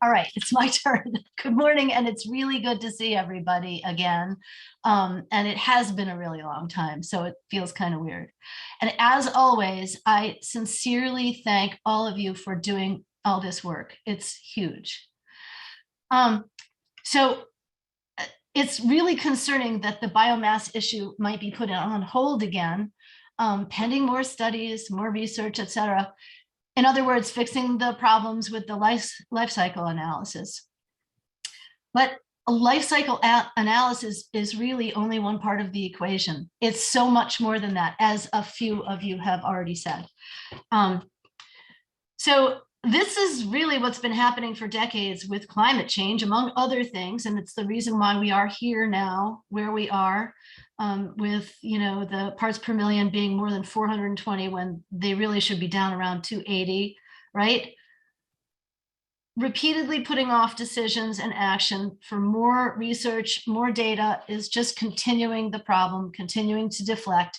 all right, it's my turn. Good morning, and it's really good to see everybody again. And it has been a really long time, so it feels kind of weird. And as always, I sincerely thank all of you for doing all this work. It's huge. So it's really concerning that the biomass issue might be put on hold again, pending more studies, more research, et cetera. In other words, fixing the problems with the life cycle analysis. But a life cycle analysis is really only one part of the equation. It's so much more than that, as a few of you have already said. So this is really what's been happening for decades with climate change, among other things. And it's the reason why we are here now, where we are, with, you know, the parts per million being more than 420 when they really should be down around 280, right? Repeatedly putting off decisions and action for more research, more data is just continuing the problem, continuing to deflect.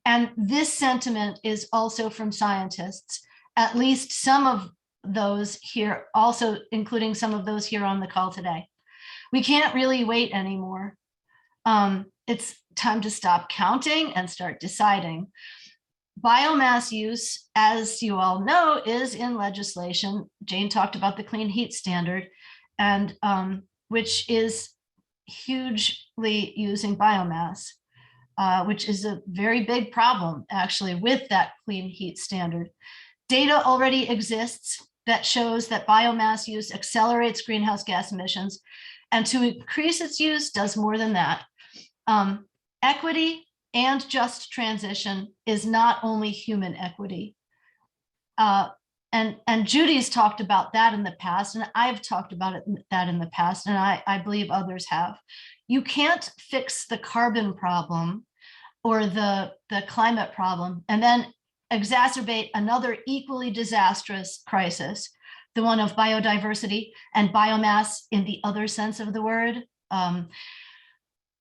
And this sentiment is also from scientists, at least some of those here, also including some of those here on the call today. We can't really wait anymore. It's time to stop counting and start deciding. Biomass use, as you all know, is in legislation. Jane talked about the clean heat standard, and which is hugely using biomass, which is a very big problem actually with that clean heat standard. Data already exists that shows that biomass use accelerates greenhouse gas emissions, and to increase its use does more than that. Equity and just transition is not only human equity. And Judy's talked about that in the past, and I've talked about that in the past, and I believe others have. You can't fix the carbon problem or the climate problem and then exacerbate another equally disastrous crisis, the one of biodiversity and biomass in the other sense of the word.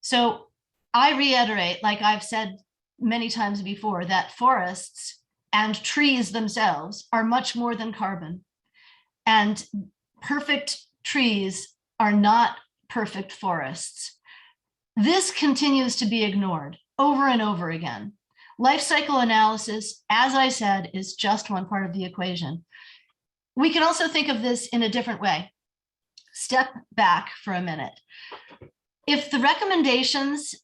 So I reiterate, like I've said many times before, that forests and trees themselves are much more than carbon. And perfect trees are not perfect forests. This continues to be ignored over and over again. Life cycle analysis, as I said, is just one part of the equation. We can also think of this in a different way. Step back for a minute. If the recommendations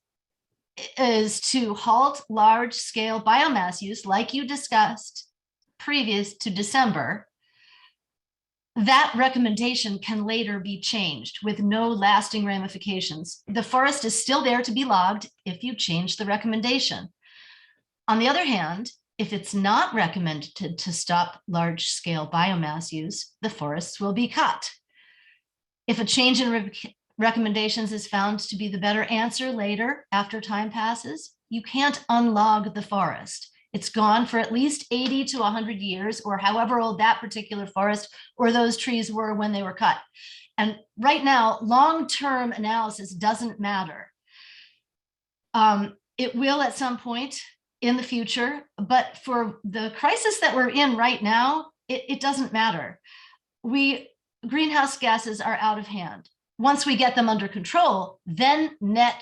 is to halt large-scale biomass use, like you discussed previous to December, that recommendation can later be changed with no lasting ramifications. The forest is still there to be logged if you change the recommendation. On the other hand, if it's not recommended to stop large-scale biomass use, the forests will be cut. If a change in recommendations is found to be the better answer later, after time passes, you can't unlog the forest. It's gone for at least 80 to 100 years, or however old that particular forest or those trees were when they were cut. And right now, long-term analysis doesn't matter. It will at some point in the future, but for the crisis that we're in right now, it doesn't matter. Greenhouse gases are out of hand. Once we get them under control, then net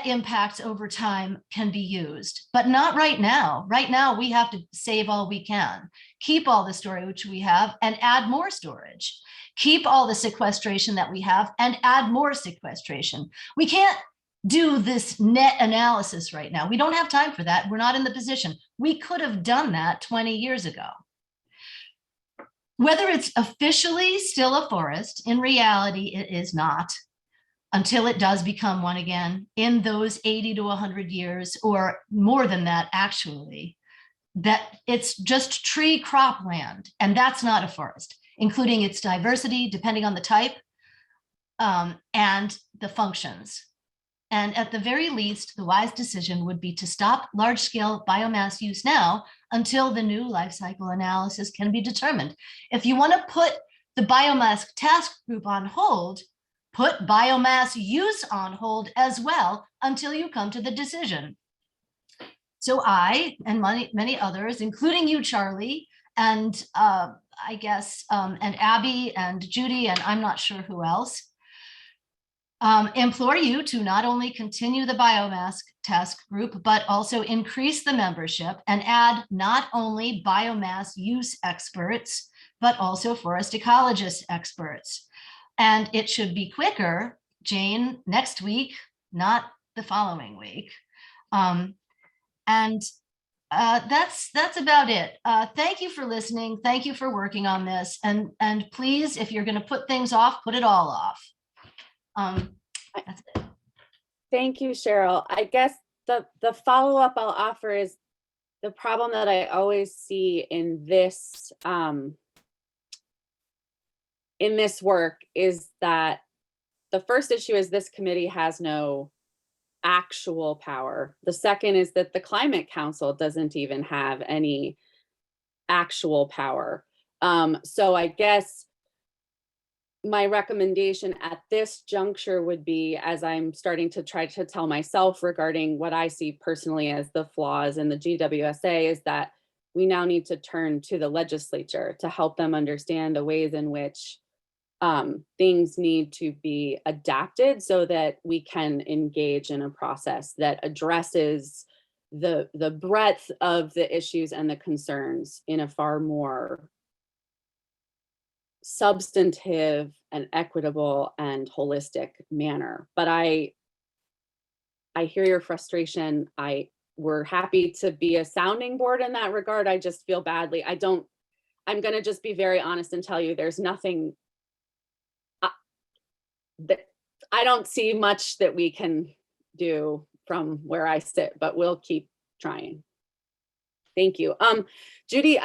impacts over time can be used, but not right now. Right now, we have to save all we can, keep all the storage we have and add more storage, keep all the sequestration that we have and add more sequestration. We can't do this net analysis right now. We don't have time for that. We're not in the position. We could have done that 20 years ago. Whether it's officially still a forest, in reality, it is not until it does become one again in those 80 to 100 years, or more than that, actually, that it's just tree cropland, and that's not a forest, including its diversity, depending on the type and the functions. And at the very least, the wise decision would be to stop large-scale biomass use now until the new life cycle analysis can be determined. If you want to put the biomass task group on hold, put biomass use on hold as well until you come to the decision. So I and many others, including you, Charlie, and I guess, and Abby and Judy, and I'm not sure who else, implore you to not only continue the biomass task group, but also increase the membership and add not only biomass use experts, but also forest ecologist experts. And it should be quicker, Jane, next week, not the following week. That's about it. Thank you for listening. Thank you for working on this. And please, if you're going to put things off, put it all off. That's it. Thank you, Cheryl. I guess the follow-up I'll offer is the problem that I always see in this work is that the first issue is this committee has no actual power. The second is that the Climate Council doesn't even have any actual power. So I guess my recommendation at this juncture would be, as I'm starting to try to tell myself regarding what I see personally as the flaws in the GWSA, is that we now need to turn to the legislature to help them understand the ways in which things need to be adapted so that we can engage in a process that addresses the breadth of the issues and the concerns in a far more substantive and equitable and holistic manner. But I hear your frustration. We're happy to be a sounding board in that regard. I just feel badly. I'm going to just be very honest and tell you there's nothing that I don't see much that we can do from where I sit, but we'll keep trying. Thank you. Judy,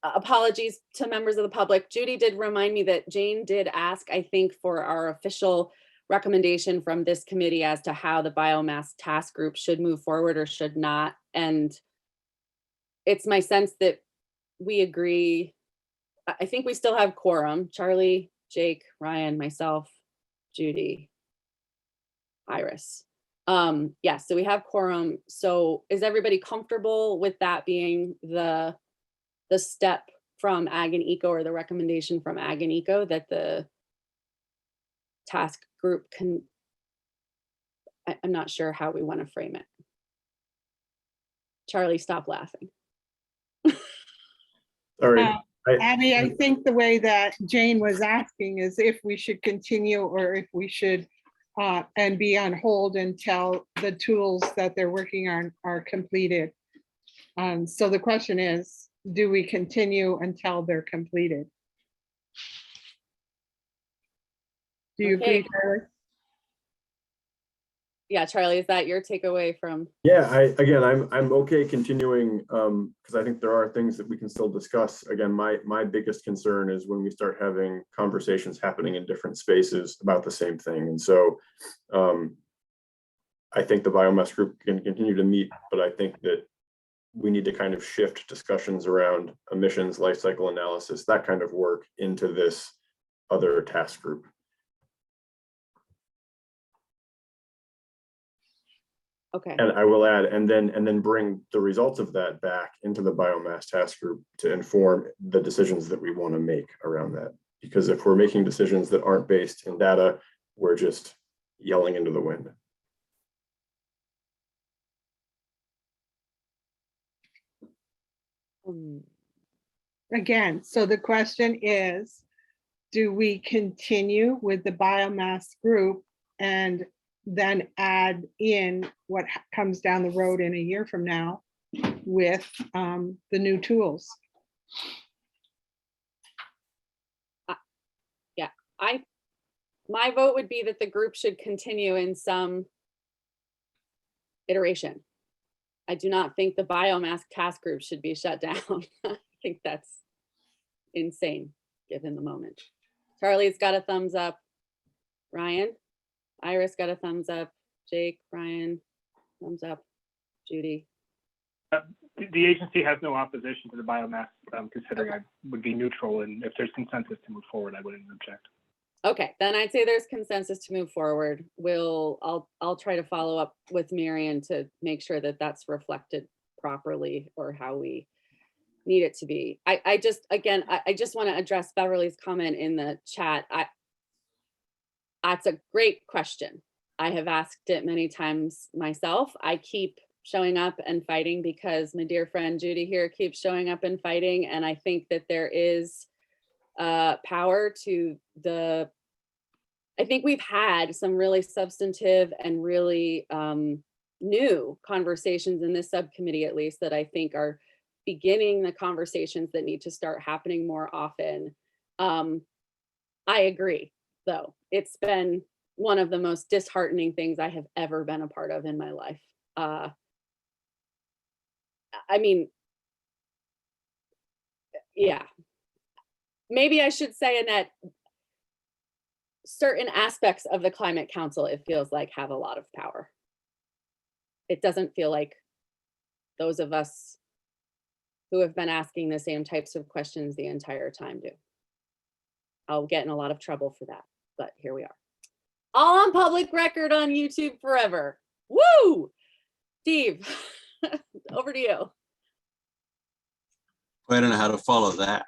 apologies to members of the public. Judy did remind me that Jane did ask, I think, for our official recommendation from this committee as to how the biomass task group should move forward or should not. And it's my sense that we agree. I think we still have quorum. Charlie, Jake, Ryan, myself, Judy, Iris. Yeah, so we have quorum. So is everybody comfortable with that being the step from Ag and Eco, or the recommendation from Ag and Eco, that the task group can, I'm not sure how we want to frame it. Charlie, stop laughing. All right. Abby, I think the way that Jane was asking is if we should continue or if we should and be on hold until the tools that they're working on are completed. So the question is, do we continue until they're completed? Do you agree, Charlie? Yeah, Charlie, is that your takeaway from? Yeah, I'm okay continuing because I think there are things that we can still discuss. Again, my biggest concern is when we start having conversations happening in different spaces about the same thing. And so I think the biomass group can continue to meet, but I think that we need to kind of shift discussions around emissions, life cycle analysis, that kind of work into this other task group. Okay. And I will add, and then bring the results of that back into the biomass task group to inform the decisions that we want to make around that. Because if we're making decisions that aren't based in data, we're just yelling into the wind. Again, so the question is, do we continue with the biomass group and then add in what comes down the road in a year from now with the new tools? Yeah, my vote would be that the group should continue in some iteration. I do not think the biomass task group should be shut down. I think that's insane given the moment. Charlie's got a thumbs up. Ryan? Iris got a thumbs up. Jake, Ryan, thumbs up. Judy. The agency has no opposition to the biomass. Considering I would be neutral, and if there's consensus to move forward, I wouldn't object. Okay, then I'd say there's consensus to move forward. I'll try to follow up with Marion to make sure that that's reflected properly or how we need it to be. I just want to address Beverly's comment in the chat. That's a great question. I have asked it many times myself. I keep showing up and fighting because my dear friend Judy here keeps showing up and fighting. And I think that there is power to I think we've had some really substantive and really new conversations in this subcommittee, at least, that I think are beginning the conversations that need to start happening more often. I agree, though. It's been one of the most disheartening things I have ever been a part of in my life. I mean, yeah. Maybe I should say, Annette, certain aspects of the Climate Council, it feels like, have a lot of power. It doesn't feel like those of us who have been asking the same types of questions the entire time do. I'll get in a lot of trouble for that, but here we are. All on public record on YouTube forever. Woo! Steve, over to you. I don't know how to follow that.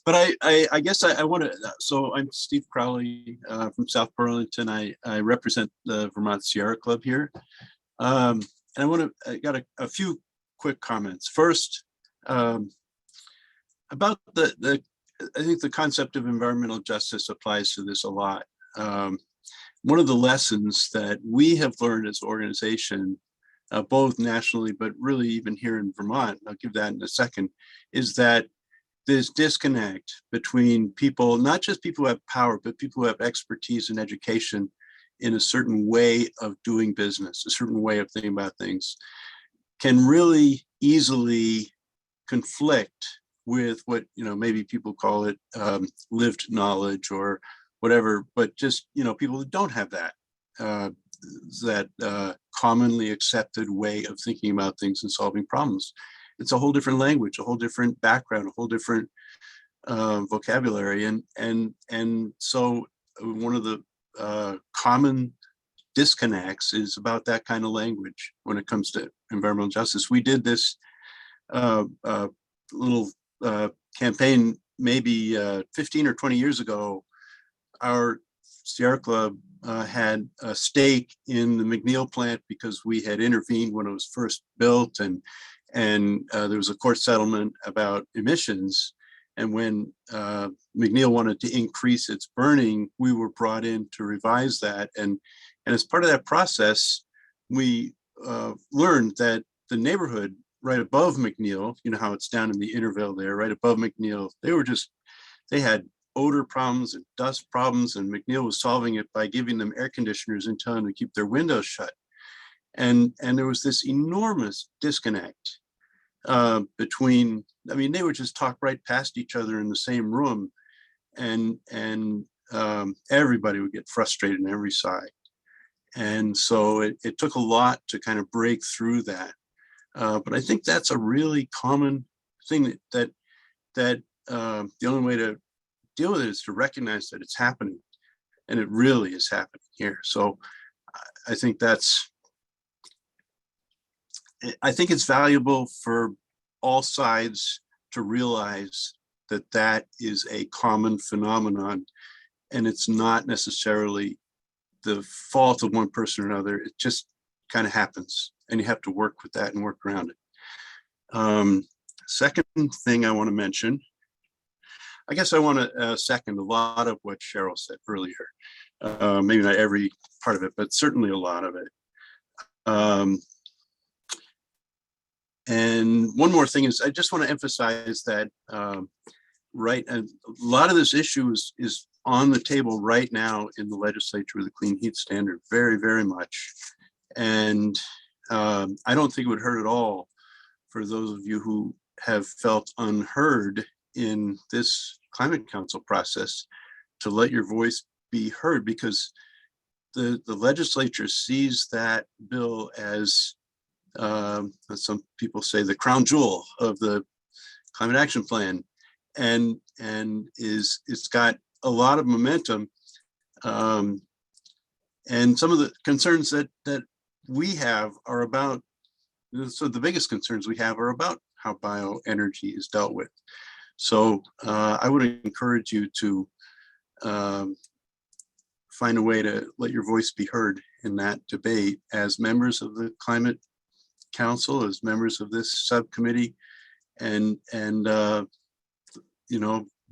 But I guess I want to, so I'm Steve Crowley from South Burlington. I represent the Vermont Sierra Club here. And I got a few quick comments. First, about I think the concept of environmental justice applies to this a lot. One of the lessons that we have learned as an organization, both nationally, but really even here in Vermont, I'll give that in a second, is that this disconnect between people, not just people who have power, but people who have expertise and education in a certain way of doing business, a certain way of thinking about things, can really easily conflict with what, maybe people call it lived knowledge or whatever, but just, people that don't have that, commonly accepted way of thinking about things and solving problems. It's a whole different language, a whole different background, a whole different vocabulary. And so one of the common disconnects is about that kind of language when it comes to environmental justice. We did this little campaign maybe 15 or 20 years ago. Our Sierra Club had a stake in the McNeil plant because we had intervened when it was first built, and there was a court settlement about emissions. And when McNeil wanted to increase its burning, we were brought in to revise that. And as part of that process, we learned that the neighborhood right above McNeil, how it's down in the Intervale there, right above McNeil, they had odor problems and dust problems, and McNeil was solving it by giving them air conditioners and telling them to keep their windows shut. And there was this enormous disconnect between, they would just talk right past each other in the same room, and everybody would get frustrated on every side. And so it took a lot to kind of break through that. But I think that's a really common thing that the only way to deal with it is to recognize that it's happening, and it really is happening here. So I think it's valuable for all sides to realize that that is a common phenomenon, and it's not necessarily the fault of one person or another. It just kind of happens, and you have to work with that and work around it. Second thing I want to mention, I guess I want to second a lot of what Cheryl said earlier. Maybe not every part of it, but certainly a lot of it. And one more thing is, I just want to emphasize that, a lot of this issue is on the table right now in the legislature with the clean heat standard, very, very much. And I don't think it would hurt at all for those of you who have felt unheard in this Climate Council process to let your voice be heard, because the legislature sees that bill as some people say the crown jewel of the Climate Action Plan, and it's got a lot of momentum. And some of the concerns that we have are about, so the biggest concerns we have are about how bioenergy is dealt with. So I would encourage you to find a way to let your voice be heard in that debate as members of the Climate Council, as members of this subcommittee, and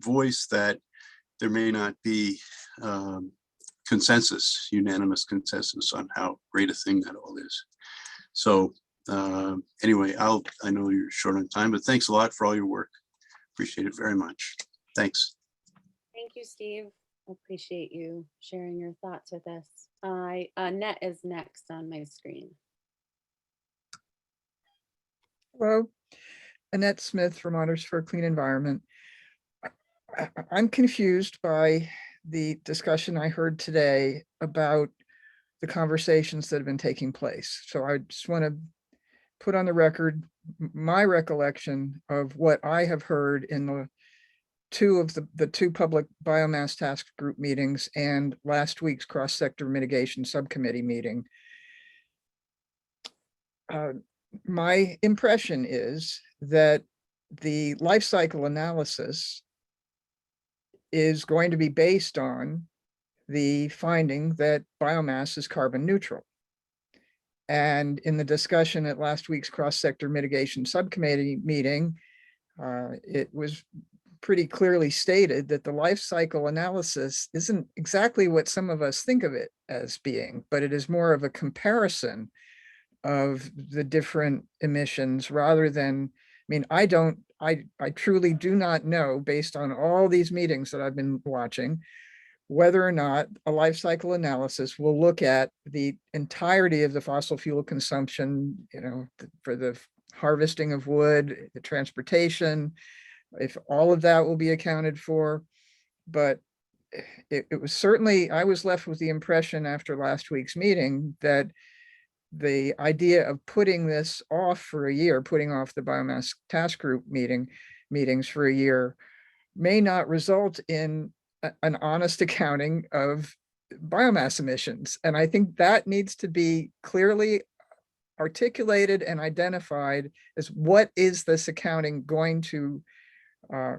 voice that there may not be unanimous consensus on how great a thing that all is. So anyway, I know you're short on time, but thanks a lot for all your work. Appreciate it very much. Thanks. Thank you, Steve. Appreciate you sharing your thoughts with us. Annette is next on my screen. Hello, Annette Smith, Vermonters for a Clean Environment. I'm confused by the discussion I heard today about the conversations that have been taking place. So I just want to put on the record my recollection of what I have heard in the two public biomass task group meetings and last week's cross-sector mitigation subcommittee meeting. My impression is that the life cycle analysis is going to be based on the finding that biomass is carbon neutral. And in the discussion at last week's cross-sector mitigation subcommittee meeting, it was pretty clearly stated that the life cycle analysis isn't exactly what some of us think of it as being, but it is more of a comparison of the different emissions rather than, I mean, I truly do not know, based on all these meetings that I've been watching, whether or not a life cycle analysis will look at the entirety of the fossil fuel consumption, you know, for the harvesting of wood, the transportation, if all of that will be accounted for. But it was certainly, I was left with the impression after last week's meeting that the idea of putting this off for a year, putting off the biomass task group meetings for a year, may not result in an honest accounting of biomass emissions. And I think that needs to be clearly articulated and identified as what is this accounting going to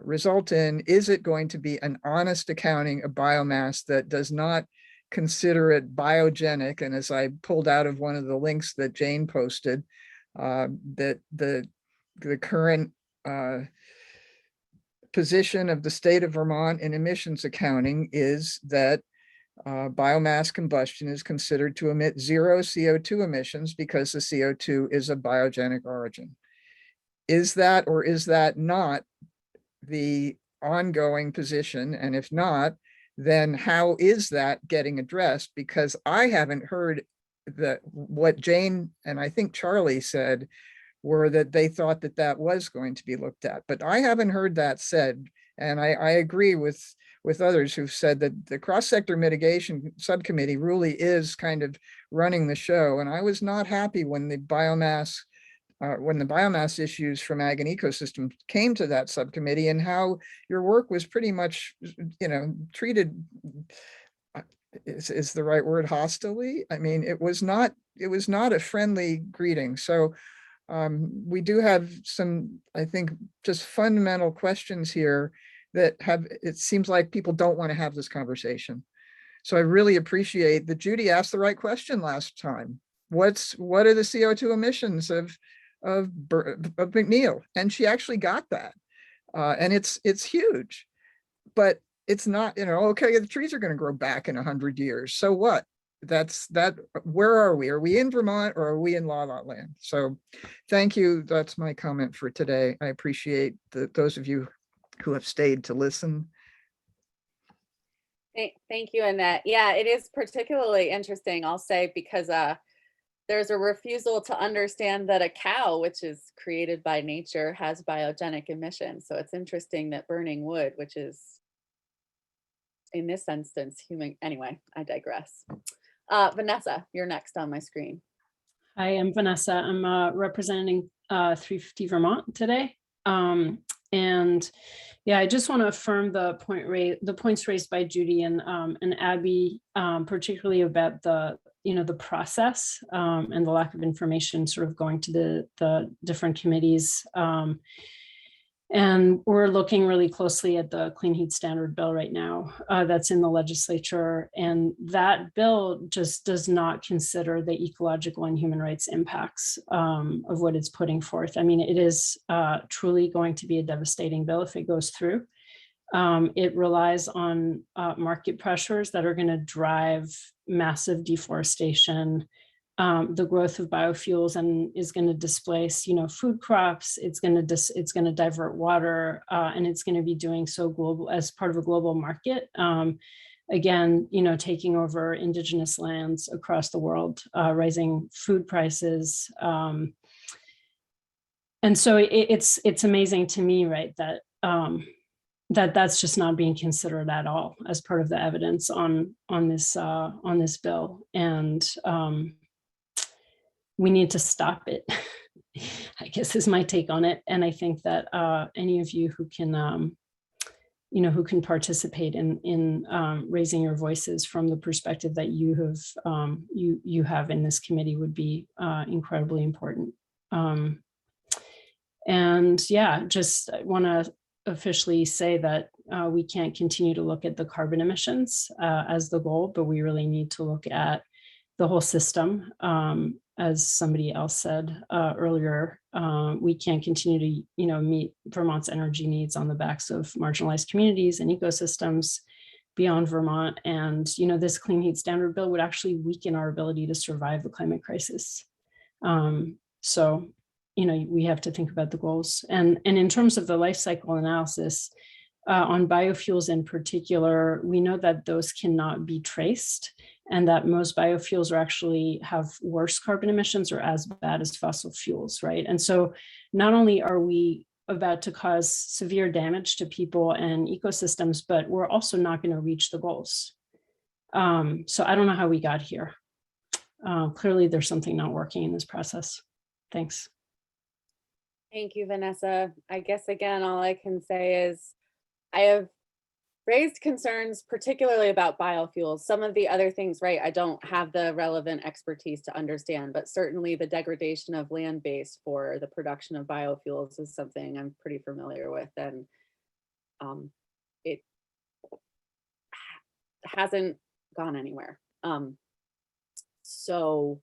result in? Is it going to be an honest accounting of biomass that does not consider it biogenic? And as I pulled out of one of the links that Jane posted, that the current position of the state of Vermont in emissions accounting is that biomass combustion is considered to emit 0 CO2 emissions because the CO2 is a biogenic origin. Is that or is that not the ongoing position? And if not, then how is that getting addressed? Because I haven't heard that what Jane and I think Charlie said were that they thought that that was going to be looked at, but I haven't heard that said. And I agree with others who've said that the cross-sector mitigation subcommittee really is kind of running the show. And I was not happy when the biomass issues from ag and ecosystem came to that subcommittee, and how your work was pretty much, you know, treated, is the right word, hostilely. I mean, it was not a friendly greeting. So we do have some, I think, just fundamental questions here that have, it seems like people don't want to have this conversation. So I really appreciate that Judy asked the right question last time. What are the CO2 emissions of McNeil? And she actually got that. And it's huge, but it's not, you know, okay, the trees are going to grow back in 100 years. So what? Where are we? Are we in Vermont or are we in La La Land? So thank you. That's my comment for today. I appreciate those of you who have stayed to listen. Thank you, Annette. Yeah, it is particularly interesting, I'll say, because there's a refusal to understand that a cow, which is created by nature, has biogenic emissions. So it's interesting that burning wood, which is in this instance human. Anyway, I digress. Vanessa, you're next on my screen. Hi, I'm Vanessa. I'm representing 350 Vermont today. And yeah, I just want to affirm the points raised by Judy and Abby, particularly about the process and the lack of information sort of going to the different committees. And we're looking really closely at the Clean Heat Standard bill right now that's in the legislature. And that bill just does not consider the ecological and human rights impacts of what it's putting forth. I mean, it is truly going to be a devastating bill if it goes through. It relies on market pressures that are going to drive massive deforestation, the growth of biofuels, and is going to displace, food crops. It's going to divert water, and it's going to be doing so global as part of a global market. Again, taking over indigenous lands across the world, rising food prices, And so it's amazing to me, right, that that's just not being considered at all as part of the evidence on this bill, and we need to stop it. I guess is my take on it, and I think that any of you who can who can participate in raising your voices from the perspective that you have in this committee would be incredibly important. And yeah, just want to officially say that we can't continue to look at the carbon emissions as the goal, but we really need to look at the whole system. As somebody else said earlier, we can't continue to meet Vermont's energy needs on the backs of marginalized communities and ecosystems beyond Vermont. And this clean heat standard bill would actually weaken our ability to survive the climate crisis. So we have to think about the goals. And in terms of the life cycle analysis, on biofuels in particular, we know that those cannot be traced, and that most biofuels actually have worse carbon emissions or as bad as fossil fuels, right? And so not only are we about to cause severe damage to people and ecosystems, but we're also not going to reach the goals. So I don't know how we got here. Clearly, there's something not working in this process. Thanks. Thank you, Vanessa. I guess, again, all I can say is I have raised concerns, particularly about biofuels. Some of the other things, right, I don't have the relevant expertise to understand, but certainly the degradation of land base for the production of biofuels is something I'm pretty familiar with, and it hasn't gone anywhere. So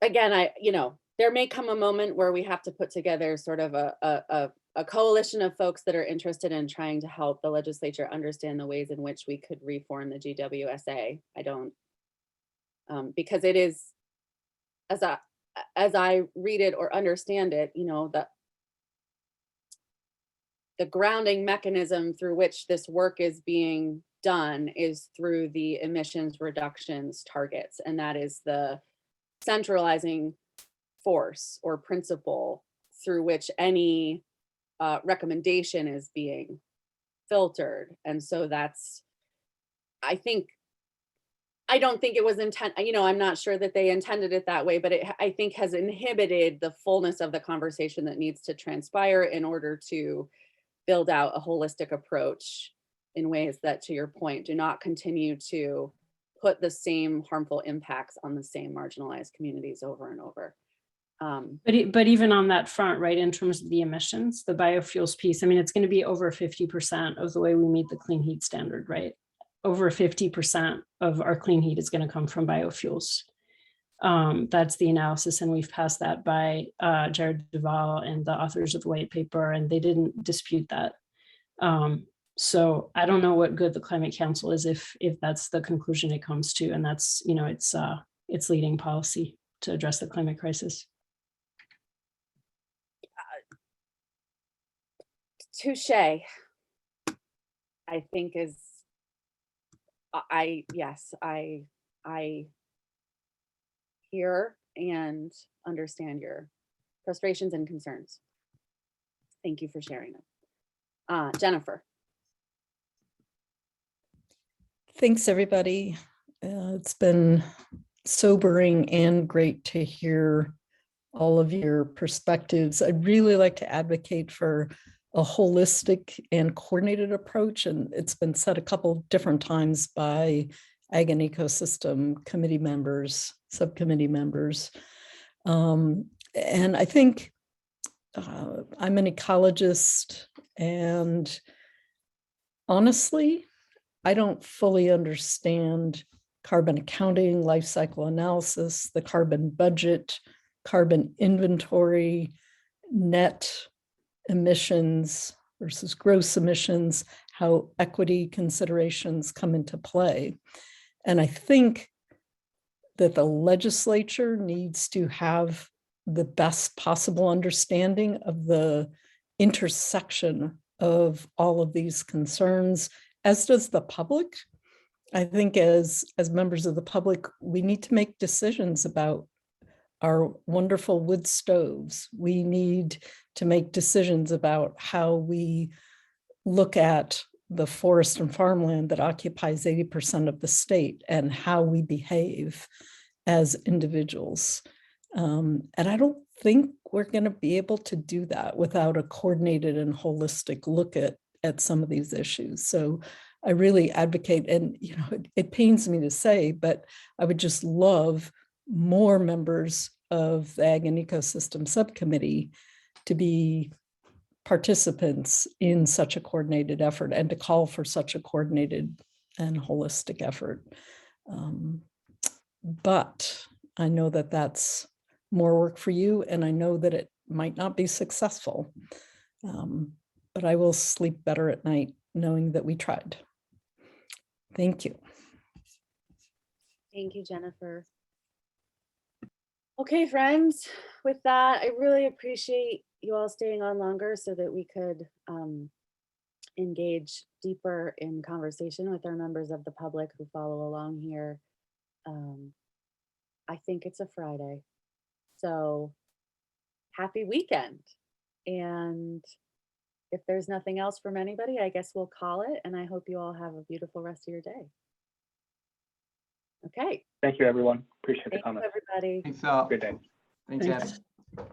again, there may come a moment where we have to put together sort of a coalition of folks that are interested in trying to help the legislature understand the ways in which we could reform the GWSA. I don't, because it is, as I read it or understand it, the grounding mechanism through which this work is being done is through the emissions reductions targets, and that is the centralizing force or principle through which any recommendation is being filtered. And so that's, I don't think it was I'm not sure that they intended it that way, but I think has inhibited the fullness of the conversation that needs to transpire in order to build out a holistic approach in ways that, to your point, do not continue to put the same harmful impacts on the same marginalized communities over and over. But even on that front, right, in terms of the emissions, the biofuels piece, I mean, it's going to be over 50% of the way we meet the clean heat standard, right? Over 50% of our clean heat is going to come from biofuels. That's the analysis, and we've passed that by Jared Duval and the authors of the white paper, and they didn't dispute that. So I don't know what good the Climate Council is if that's the conclusion it comes to, and that's its leading policy to address the climate crisis. Touche, I think is, I hear and understand your frustrations and concerns. Thank you for sharing them. Jennifer. Thanks, everybody. It's been sobering and great to hear all of your perspectives. I'd really like to advocate for a holistic and coordinated approach, and it's been said a couple different times by Ag and Ecosystem Committee members, subcommittee members. And I think I'm an ecologist, and honestly, I don't fully understand carbon accounting, life cycle analysis, the carbon budget, carbon inventory, net emissions versus gross emissions, how equity considerations come into play. And I think that the legislature needs to have the best possible understanding of the intersection of all of these concerns, as does the public. I think as members of the public, we need to make decisions about our wonderful wood stoves. We need to make decisions about how we look at the forest and farmland that occupies 80% of the state and how we behave as individuals. And I don't think we're going to be able to do that without a coordinated and holistic look at some of these issues. So I really advocate, and you know, it pains me to say, but I would just love more members of the Ag and Ecosystem Subcommittee to be participants in such a coordinated effort and to call for such a coordinated and holistic effort. But I know that that's more work for you, and I know that it might not be successful. But I will sleep better at night knowing that we tried. Thank you. Thank you, Jennifer. Okay, friends, with that, I really appreciate you all staying on longer so that we could engage deeper in conversation with our members of the public who follow along here. I think it's a Friday, so happy weekend. And if there's nothing else from anybody, I guess we'll call it, and I hope you all have a beautiful rest of your day. Okay. Thank you, everyone. Appreciate the Thank you, comment. everybody. Thanks all. Good day. Thanks, Thanks. Ed.